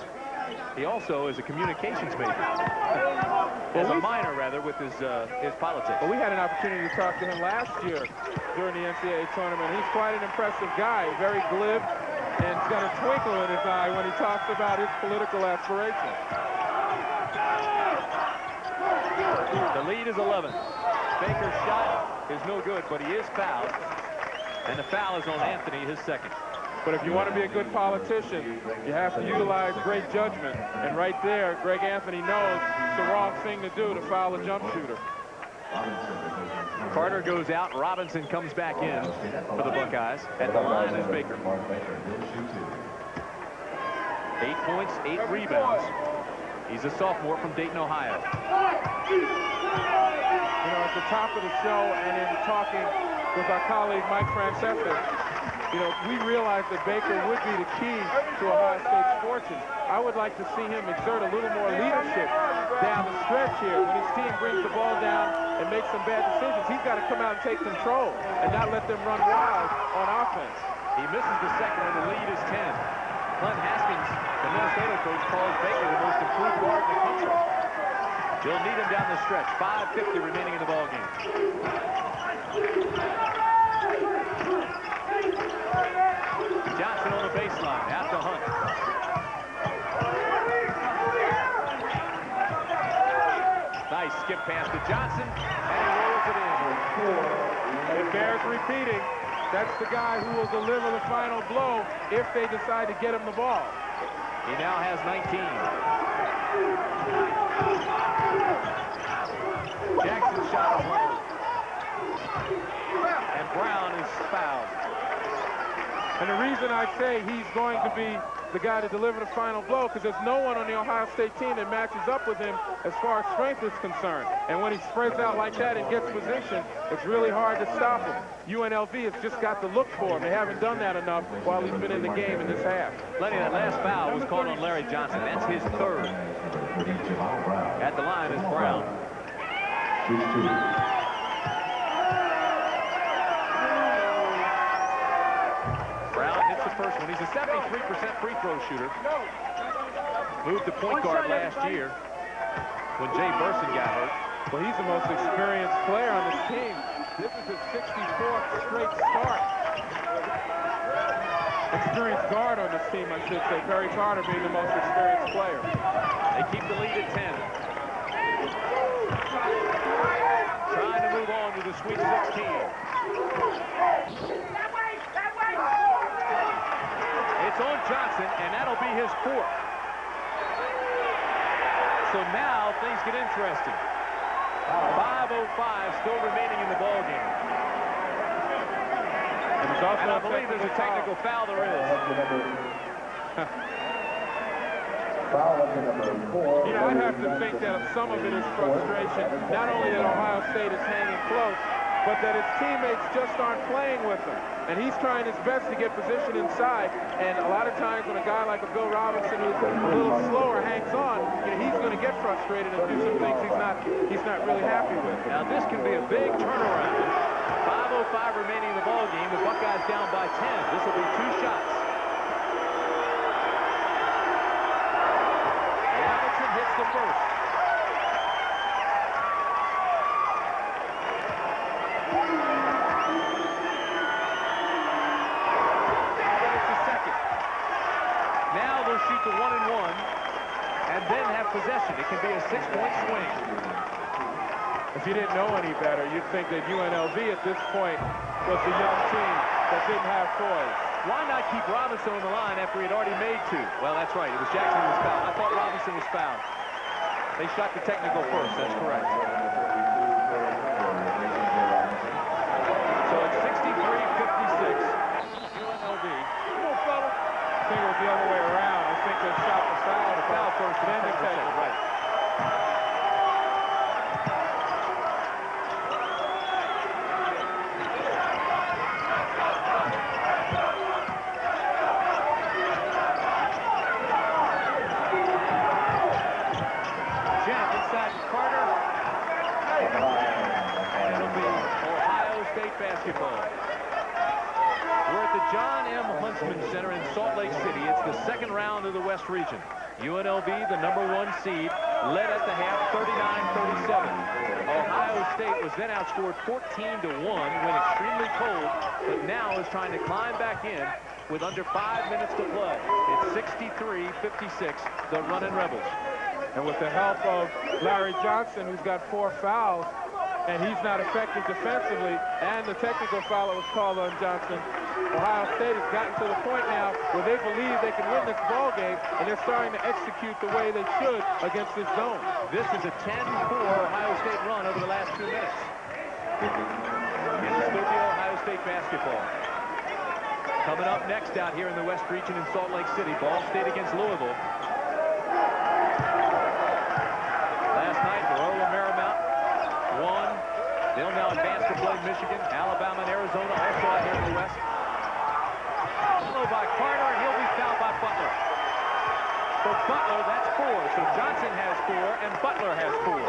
He also is a communications major. As a minor, rather, with his politics. Well, we had an opportunity to talk to him last year during the NCAA tournament. He's quite an impressive guy, very glib, and he's got a twinkle in his eye when he talks about his political aspirations. The lead is 11. Baker's shot is no good, but he is fouled. And the foul is on Anthony, his second. But if you want to be a good politician, you have to utilize great judgment. And right there, Greg Anthony knows it's the wrong thing to do to foul a jump shooter. Carter goes out. Robinson comes back in for the Buckeyes. At the line is Baker. 8 points, 8 rebounds. He's a sophomore from Dayton, Ohio. You know, at the top of the show and in talking with our colleague Mike Francesa, you know, we realized that Baker would be the key to Ohio State's fortune. I would like to see him exert a little more leadership down the stretch here. When his team brings the ball down and makes some bad decisions, he's got to come out and take control and not let them run wild on offense. He misses the second, and the lead is 10. Glenn Haskins, the Minnesota coach, calls Baker the most improved guard in the country. They'll need him down the stretch. 5:50 remaining in the ballgame. Johnson on the baseline, out to Hunt. Nice skip pass to Johnson, and he rolls it in. It bears repeating. That's the guy who will deliver the final blow if they decide to get him the ball. He now has 19. Jackson shot a hole. And Brown is fouled. And the reason I say he's going to be the guy to deliver the final blow, because there's no one on the Ohio State team that matches up with him as far as strength is concerned. And when he spreads out like that and gets position, it's really hard to stop him. UNLV has just got to look for him. They haven't done that enough while he's been in the game in this half. Lenny, that last foul was called on Larry Johnson. That's his third. At the line is Brown. First one. He's a 73% free throw shooter. Moved to point guard last year when Jay Burson got hurt. Well, he's the most experienced player on this team. This is his 64th straight start. Experienced guard on this team, I should say. Perry Carter being the most experienced player. They keep the lead at 10. Trying to move on to the Sweet 16. It's on Johnson, and that'll be his fourth. So now things get interesting. 5:05 still remaining in the ballgame. And I believe there's a technical foul. There is. You know, I have to think that some of it is frustration. Not only that Ohio State is hanging close, but that his teammates just aren't playing with him. And he's trying his best to get position inside. And a lot of times when a guy like a Bill Robinson, who's a little slower, hangs on, you know, he's going to get frustrated and do some things he's not really happy with. Now this can be a big turnaround. 5:05 remaining in the ballgame. The Buckeyes down by 10. This will be 2 shots. Robinson hits the first. Shoot the 1-and-1 and then have possession. It can be a 6-point swing. If you didn't know any better, you'd think that UNLV at this point was the young team that didn't have poise. Why not keep Robinson on the line after he had already made 2? Well, that's right. It was Jackson who was fouled. I thought Robinson was fouled. They shot the technical first. That's correct. So it's 63-56. UNLV. I think it was the other way around. I think they shot the foul first, and then they catch it. Right. Jet inside to Carter. And it'll be Ohio State basketball. We're at the John M. Huntsman Center in Salt Lake City. It's the second round of the West Region. UNLV, the #1 seed, led at the half 39-37. Ohio State was then outscored 14-1 when extremely cold, but now is trying to climb back in with under 5 minutes to play. It's 63-56, the running Rebels. And with the help of Larry Johnson, who's got 4 fouls, and he's not effective defensively, and the technical foul that was called on Johnson, Ohio State has gotten to the point now where they believe they can win this ball game, and they're starting to execute the way they should against this zone. This is a 10-4 Ohio State run over the last 2 minutes. It's still the Ohio State basketball. Coming up next out here in the West region in Salt Lake City, Ball State against Louisville. Last night, Loyola Marymount won. They'll now advance to play Michigan, Alabama, and Arizona also out here in the West. Followed by Carter, and he'll be fouled by Butler. For Butler, that's 4. So Johnson has 4, and Butler has 4.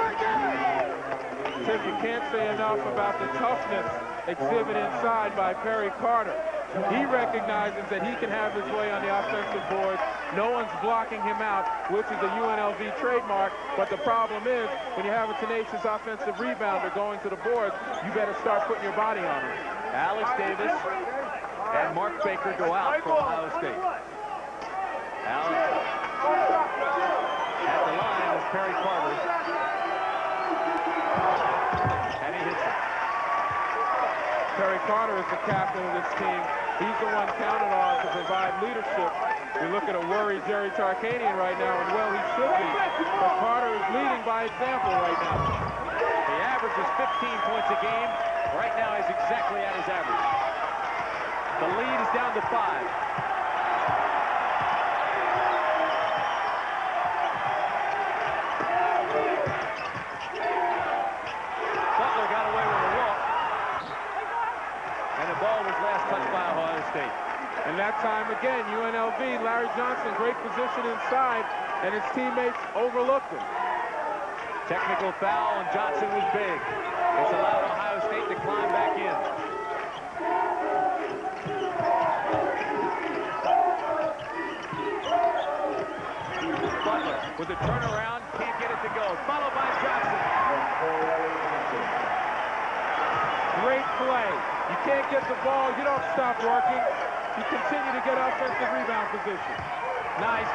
Tim, you can't say enough about the toughness exhibited inside by Perry Carter. He recognizes that he can have his way on the offensive board. No one's blocking him out, which is a UNLV trademark. But the problem is, when you have a tenacious offensive rebounder going to the board, you better start putting your body on him. Alex Davis and Mark Baker go out for Ohio State. Alex at the line is Perry Carter. And he hits it. Perry Carter is the captain of this team. He's the one counted on to provide leadership. We look at a worried Jerry Tarkanian right now, and well, he should be. But Carter is leading by example right now. The average is 15 points a game. Right now he's exactly at his average. The lead is down to 5. Butler got away with a walk. And the ball was last touched by Ohio State. And that time again, UNLV, Larry Johnson, great position inside, and his teammates overlooked him. Technical foul, and Johnson was big. It's allowed Ohio State to climb back in. Butler with a turnaround, can't get it to go. Followed by Johnson. Great play. You can't get the ball, you don't stop working. You continue to get offensive rebound position. Nice.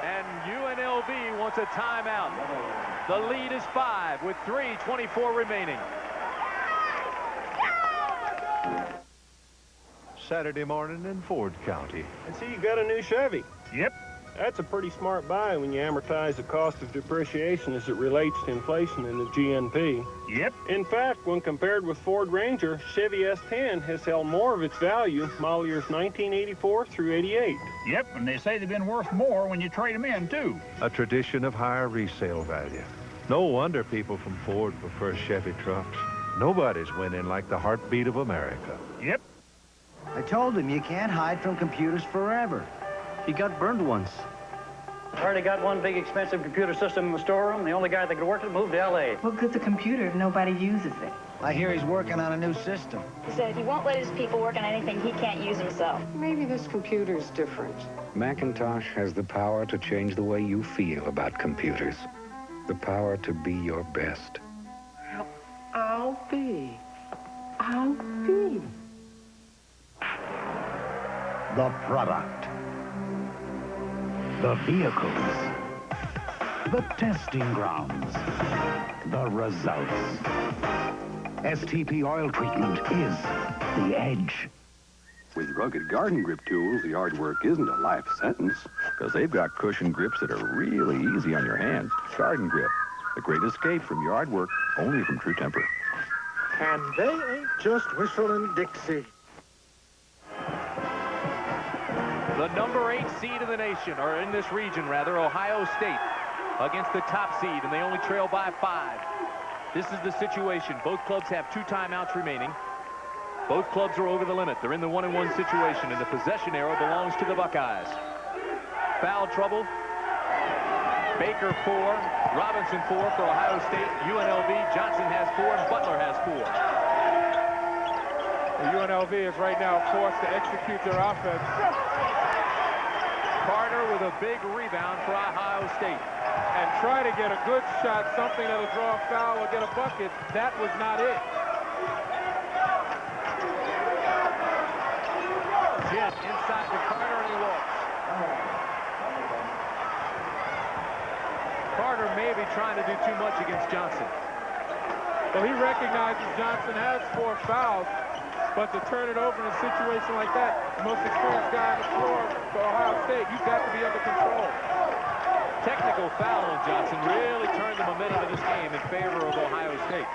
And UNLV wants a timeout. The lead is 5 with 3:24 remaining. Saturday morning in Ford County. I see you got a new Chevy. Yep. That's a pretty smart buy when you amortize the cost of depreciation as it relates to inflation in the GNP. Yep. In fact, when compared with Ford Ranger, Chevy S10 has held more of its value model years 1984 through 88. Yep, and they say they've been worth more when you trade them in, too. A tradition of higher resale value. No wonder people from Ford prefer Chevy trucks. Nobody's winning like the heartbeat of America. Yep. I told him you can't hide from computers forever. He got burned once. Already got one big expensive computer system in the storeroom. The only guy that could work it moved to L.A. What good's a computer if nobody uses it? I hear he's working on a new system. He said he won't let his people work on anything he can't use himself. Maybe this computer's different. Macintosh has the power to change the way you feel about computers. The power to be your best. I'll be. The product. The vehicles. The testing grounds. The results. STP oil treatment is the edge. With rugged garden grip tools, the yard work isn't a life sentence, because they've got cushion grips that are really easy on your hands. Garden Grip, the great escape from yard work, only from True Temper. And they ain't just whistling Dixie. The #8 seed in the nation, or in this region rather, Ohio State, against the top seed, and they only trail by 5. This is the situation. Both clubs have 2 timeouts remaining. Both clubs are over the limit. They're in the 1-1 situation, and the possession arrow belongs to the Buckeyes. Foul trouble. Baker 4, Robinson 4 for Ohio State. UNLV, Johnson has 4, and Butler has 4. The UNLV is right now forced to execute their offense. Carter with a big rebound for Ohio State. And try to get a good shot, something that'll draw a foul or get a bucket. That was not it. Jet inside to Carter, and he walks. Carter may be trying to do too much against Johnson. Well, he recognizes Johnson has 4 fouls, but to turn it over in a situation like that, the most experienced guy on the floor for Ohio State, you've got to be under control. Technical foul on Johnson really turned the momentum of this game in favor of Ohio State.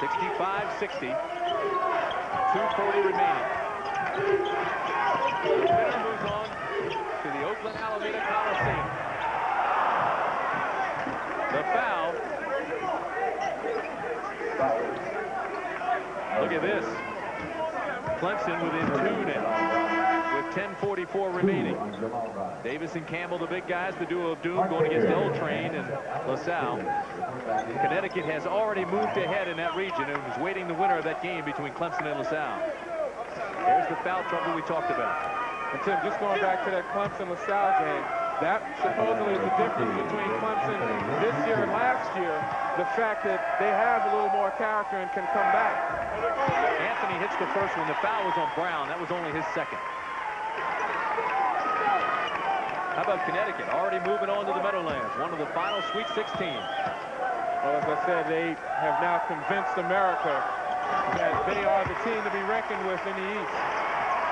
65-60. 2:40 remaining. The winner moves on to the Oakland Alameda Coliseum. The foul. Look at this. Clemson within 2 now, with 10:44 remaining. Davis and Campbell, the big guys, the duo of doom, going against L Train and LaSalle. Connecticut has already moved ahead in that region and was waiting the winner of that game between Clemson and LaSalle. There's the foul trouble we talked about. And Tim, just going back to that Clemson-LaSalle game, that supposedly is the difference between Clemson this year and last year, the fact that they have a little more character and can come back. Anthony hits the first one. The foul was on Brown. That was only his second. How about Connecticut? Already moving on to the Meadowlands, one of the final Sweet 16. Well, as I said, they have now convinced America that they are the team to be reckoned with in the East.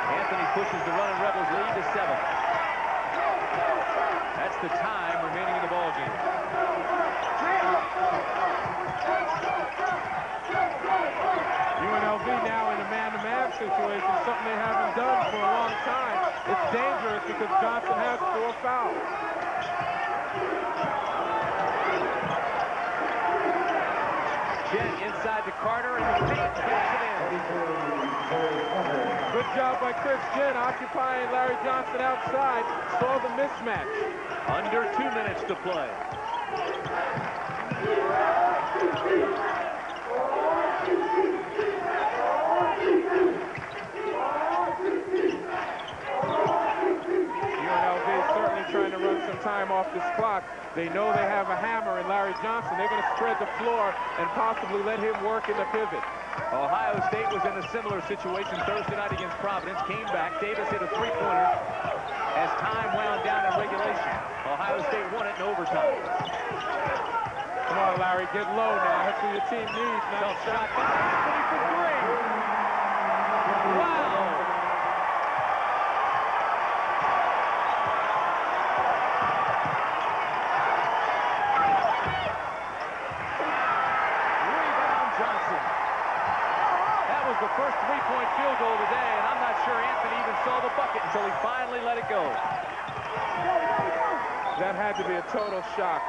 Anthony pushes the Running Rebels lead to 7. That's the time remaining in the ballgame. UNLV now in a man-to-man situation, something they haven't done for a long time. It's dangerous because Johnson has 4 fouls. Jet inside to Carter, and the paint gets it in. Good job by Chris Jen occupying Larry Johnson outside. Saw the mismatch. Under 2 minutes to play. UNLV is certainly trying to run some time off this clock. They know they have a hammer in Larry Johnson. They're going to spread the floor and possibly let him work in the pivot. Ohio State was in a similar situation Thursday night against Providence. Came back. Davis hit a 3-pointer as time wound down in regulation. Ohio State won it in overtime. Come on, Larry, get low now. That's what your team needs. Now shot for 3. Wow! Rebound Johnson. That was the first 3-point field goal today, and I'm not sure Anthony even saw the bucket until he finally let it go. That had to be a total shock.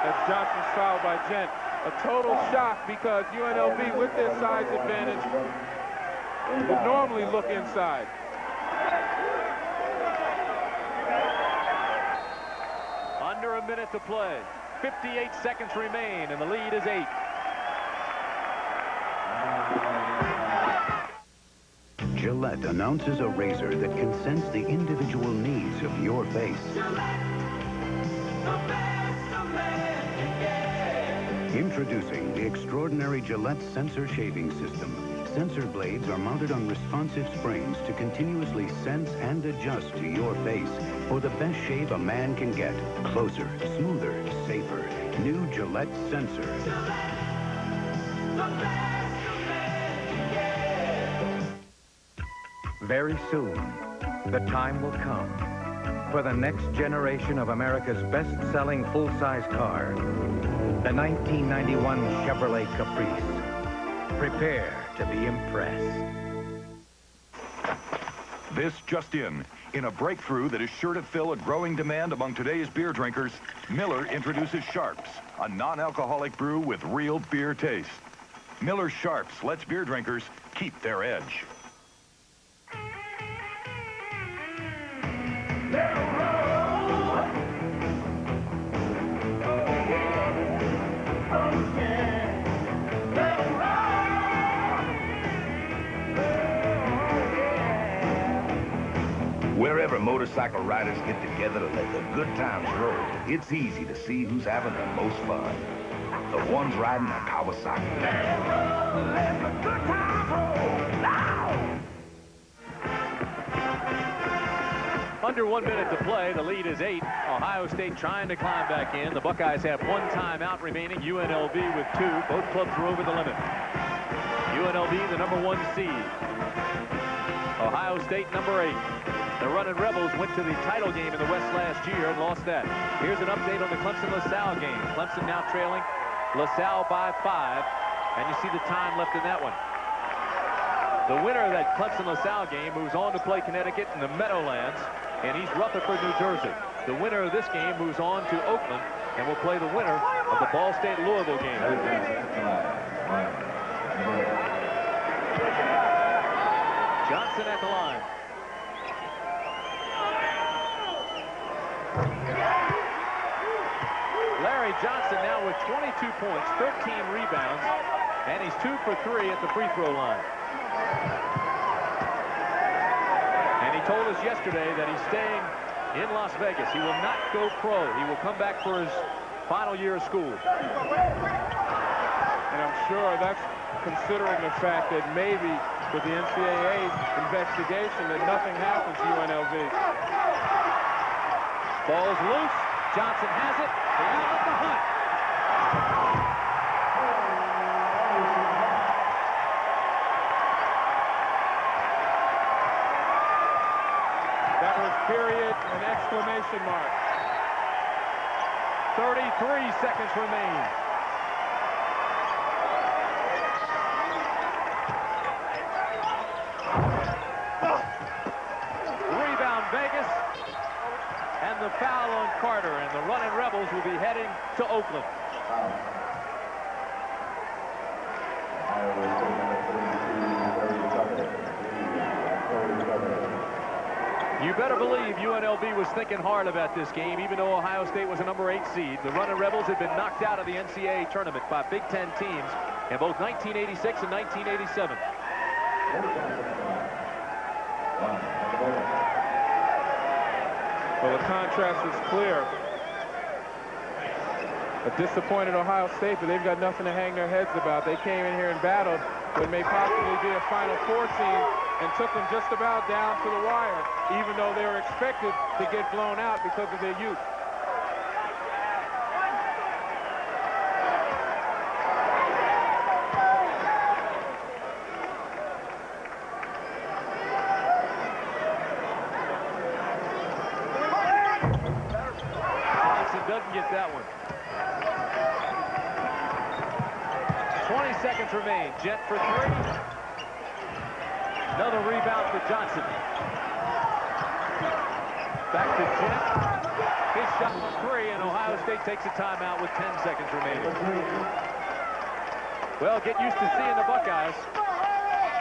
That's Johnson's foul by Gent. A total shock because UNLV, with their size advantage, would normally look inside. Under a minute to play. 58 seconds remain, and the lead is 8. Gillette announces a razor that can sense the individual needs of your face. Introducing the extraordinary Gillette Sensor Shaving System. Sensor blades are mounted on responsive springs to continuously sense and adjust to your face for the best shave a man can get. Closer, smoother, safer. New Gillette Sensor. Very soon, the time will come for the next generation of America's best-selling full-size car, the 1991 Chevrolet Caprice. Prepare to be impressed. This just in a breakthrough that is sure to fill a growing demand among today's beer drinkers, Miller introduces Sharps, a non-alcoholic brew with real beer taste. Miller Sharps lets beer drinkers keep their edge. Whenever motorcycle riders get together to let the good times roll, it's easy to see who's having the most fun. The ones riding a Kawasaki. Let the good times roll now! Under 1 minute to play. The lead is 8. Ohio State trying to climb back in. The Buckeyes have 1 timeout remaining. UNLV with 2. Both clubs are over the limit. UNLV, the #1 seed. Ohio State, number 8. The Running Rebels went to the title game in the West last year and lost that. Here's an update on the Clemson-LaSalle game. Clemson now trailing LaSalle by 5, and you see the time left in that one. The winner of that Clemson-LaSalle game moves on to play Connecticut in the Meadowlands in East Rutherford, New Jersey. The winner of this game moves on to Oakland and will play the winner of the Ball State-Louisville game. Johnson at the line. Larry Johnson now with 22 points, 13 rebounds, and he's 2 for 3 at the free throw line. And he told us yesterday that he's staying in Las Vegas. He will not go pro. He will come back for his final year of school. And I'm sure that's considering the fact that maybe with the NCAA investigation that nothing happens to UNLV. Ball's loose. Johnson has it. They outlet the hunt. That was period and exclamation mark. 33 seconds remain. Rebound Vegas. And the foul on Carter, and the Running Rebels will be heading to Oakland. You better believe UNLV was thinking hard about this game, even though Ohio State was a #8 seed. The Running Rebels had been knocked out of the NCAA tournament by Big Ten teams in both 1986 and 1987. Well, the contrast is clear. A disappointed Ohio State, but they've got nothing to hang their heads about. They came in here and battled what may possibly be a Final Four team and took them just about down to the wire, even though they were expected to get blown out because of their youth. Doesn't get that one. 20 seconds remain. Jet for 3. Another rebound for Johnson. Back to Jet. His shot for 3, and Ohio State takes a timeout with 10 seconds remaining. Well, get used to seeing the Buckeyes.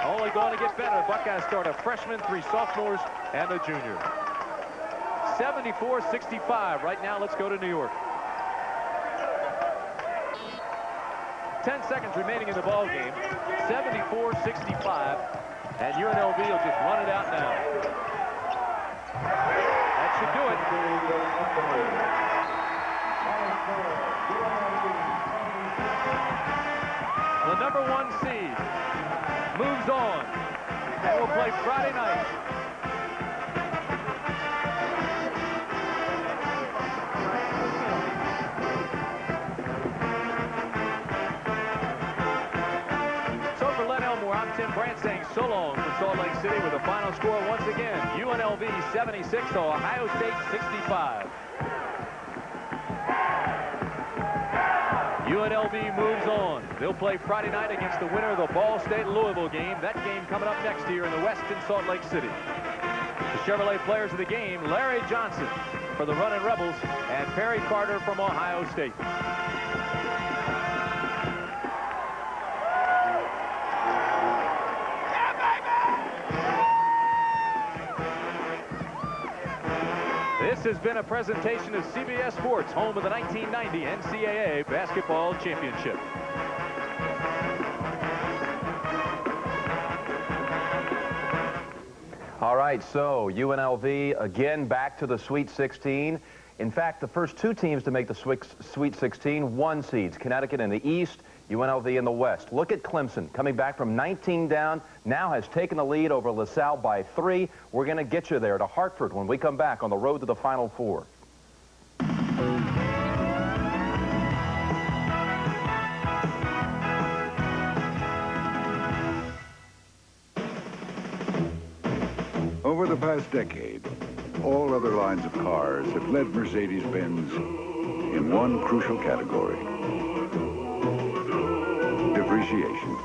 Only going to get better. Buckeyes start a freshman, 3 sophomores, and a junior. 74-65. Right now, let's go to New York. 10 seconds remaining in the ball game. 74-65. And UNLV will just run it out now. That should do it. The #1 seed moves on and will play Friday night. I'm Tim Brandt saying so long from Salt Lake City with the final score once again. UNLV 76, Ohio State 65. UNLV moves on. They'll play Friday night against the winner of the Ball State-Louisville game. That game coming up next here in the West in Salt Lake City. The Chevrolet players of the game, Larry Johnson for the Running Rebels and Perry Carter from Ohio State. This has been a presentation of CBS Sports, home of the 1990 NCAA Basketball Championship. All All right, so UNLV again back to the Sweet 16. In fact, the first two teams to make the Sweet 16, 1 seeds, Connecticut in the East, UNLV in the West. Look at Clemson, coming back from 19 down, now has taken the lead over LaSalle by 3. We're going to get you there to Hartford when we come back on the road to the Final Four. Over the past decade, all other lines of cars have led Mercedes-Benz in one crucial category: depreciation.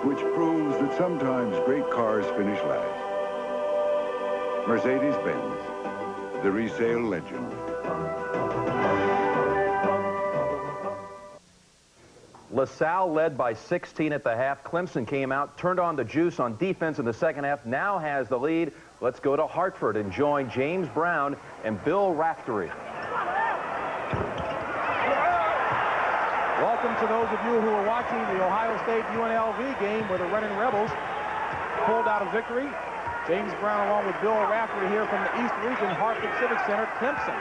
Which proves that sometimes great cars finish last. Mercedes-Benz, the resale legend. LaSalle led by 16 at the half. Clemson came out, turned on the juice on defense in the second half, now has the lead. Let's go to Hartford and join James Brown and Bill Raftery. Welcome to those of you who are watching the Ohio State UNLV game where the Running Rebels pulled out a victory. James Brown along with Bill Raftery here from the East Region, Hartford Civic Center. Clemson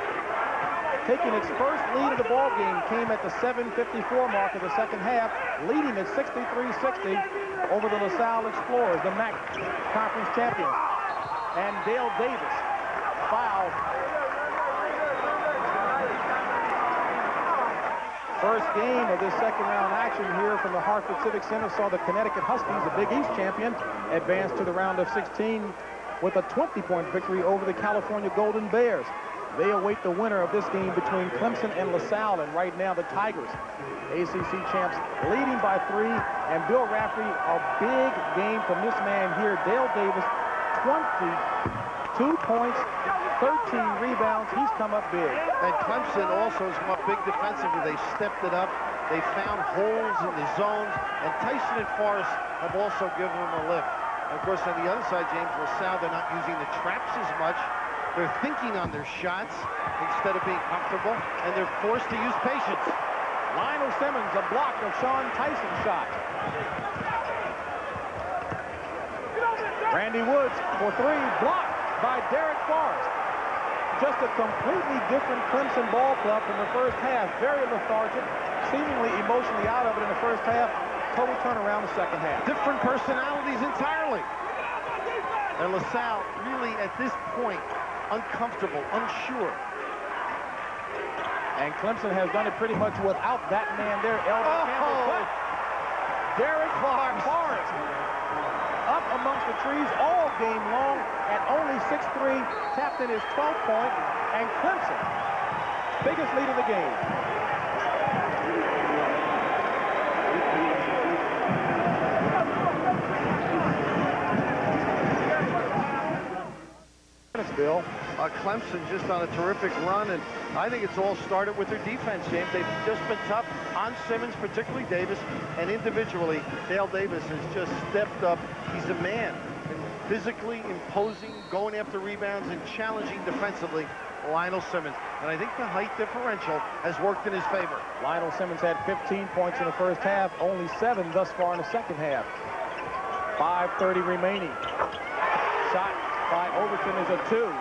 taking its first lead of the ball game came at the 7:54 mark of the second half, leading at 63-60 over the LaSalle Explorers, the MAC Conference champions. And Dale Davis fouled. First game of this second round action here from the Hartford Civic Center saw the Connecticut Huskies, the Big East champion, advance to the round of 16 with a 20-point victory over the California Golden Bears. They await the winner of this game between Clemson and LaSalle, and right now the Tigers, ACC champs, leading by 3. And Bill Raftery, a big game from this man here, Dale Davis, 22 points, 13 rebounds. He's come up big. And Clemson also has come up big defensively. They stepped it up. They found holes in the zones, and Tyson and Forrest have also given them a lift. And of course, on the other side, James, LaSalle, they're not using the traps as much. They're thinking on their shots instead of being comfortable, and they're forced to use patience. Lionel Simmons, a block of Sean Tyson's shot. Randy Woods for 3, blocked by Derek Forrest. Just a completely different Clemson ball club from the first half. Very lethargic, seemingly emotionally out of it in the first half. Total turnaround the second half. Different personalities entirely. And LaSalle really, at this point, uncomfortable, unsure. And Clemson has done it pretty much without that man there, Elder Campbell. Derek Forrest up amongst the trees all game long at only 6'3", tapped in his 12th point, and Clemson, biggest lead of the game. Bill. Clemson just on a terrific run, and I think it's all started with their defense, James. They've just been tough on Simmons, particularly Davis, and individually, Dale Davis has just stepped up. He's a man, and physically imposing, going after rebounds, and challenging defensively Lionel Simmons. And I think the height differential has worked in his favor. Lionel Simmons had 15 points in the first half, only 7 thus far in the second half. 5:30 remaining. Shot by Overton is a 2.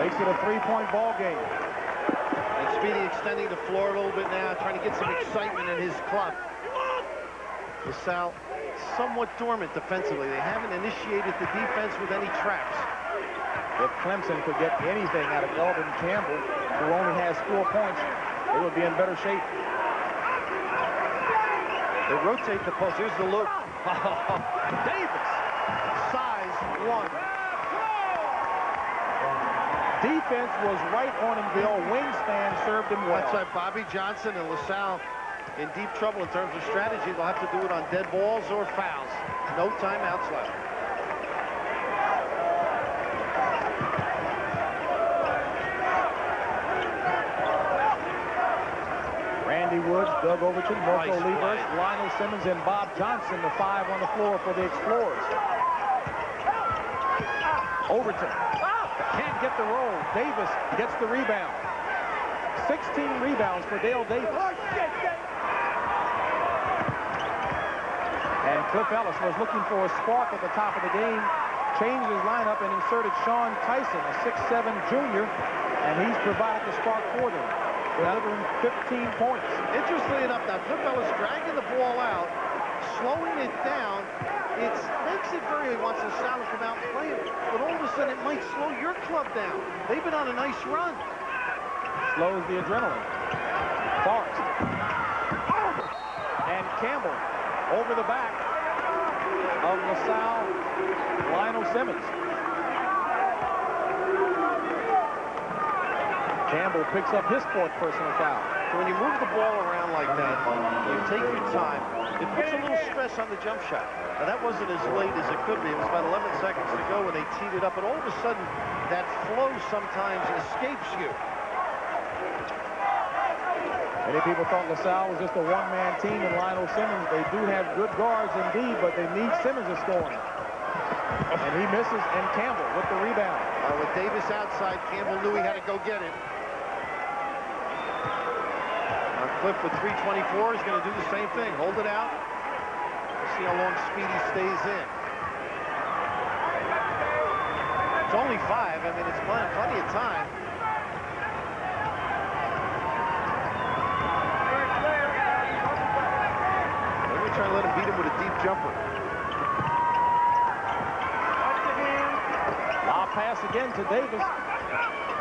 Makes it a 3-point ball game. And Speedy extending the floor a little bit now, trying to get some excitement in his club. LaSalle somewhat dormant defensively. They haven't initiated the defense with any traps. If Clemson could get anything out of Elvin Campbell, who only has 4 points, they would be in better shape. They rotate the post. Here's the loop. Davis. Size 1. Defense was right on him, Bill. Wingspan served him well. That's right. Bobby Johnson and LaSalle in deep trouble in terms of strategy. They'll have to do it on dead balls or fouls. No timeouts left. Randy Woods, Doug Overton, Marco Liebers, Lionel Simmons, and Bob Johnson, the 5 on the floor for the Explorers. Overton can't get the roll. Davis gets the rebound. 16 rebounds for Dale Davis. Cliff Ellis was looking for a spark at the top of the game, changed his lineup and inserted Sean Tyson, a 6'7 junior, and he's provided the spark for them, delivering 15 points. Interestingly enough, now Cliff Ellis dragging the ball out, slowing it down. It makes it very, he wants LaSalle to come out and play it, but all of a sudden it might slow your club down. They've been on a nice run. Slows the adrenaline. Forrest. And Campbell over the back of LaSalle, Lionel Simmons. Campbell picks up his fourth personal foul. So when you move the ball around like that, you take your time, it puts a little stress on the jump shot. Now that wasn't as late as it could be. It was about 11 seconds to go when they teed it up, and all of a sudden that flow sometimes escapes you. Many people thought LaSalle was just a one-man team in Lionel Simmons. They do have good guards indeed, but they need Simmons to score. And he misses, and Campbell with the rebound. With Davis outside, Campbell knew he had to go get it. Now Cliff with 3:24 is going to do the same thing. Hold it out. Let's see how long Speedy stays in. It's only 5. I mean, it's plenty of time. Trying to let him beat him with a deep jumper. Lob pass again to Davis.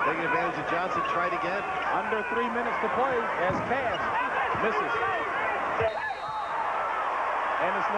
Taking advantage of Johnson. Tried again. Under 3 minutes to play as Cash misses. And it's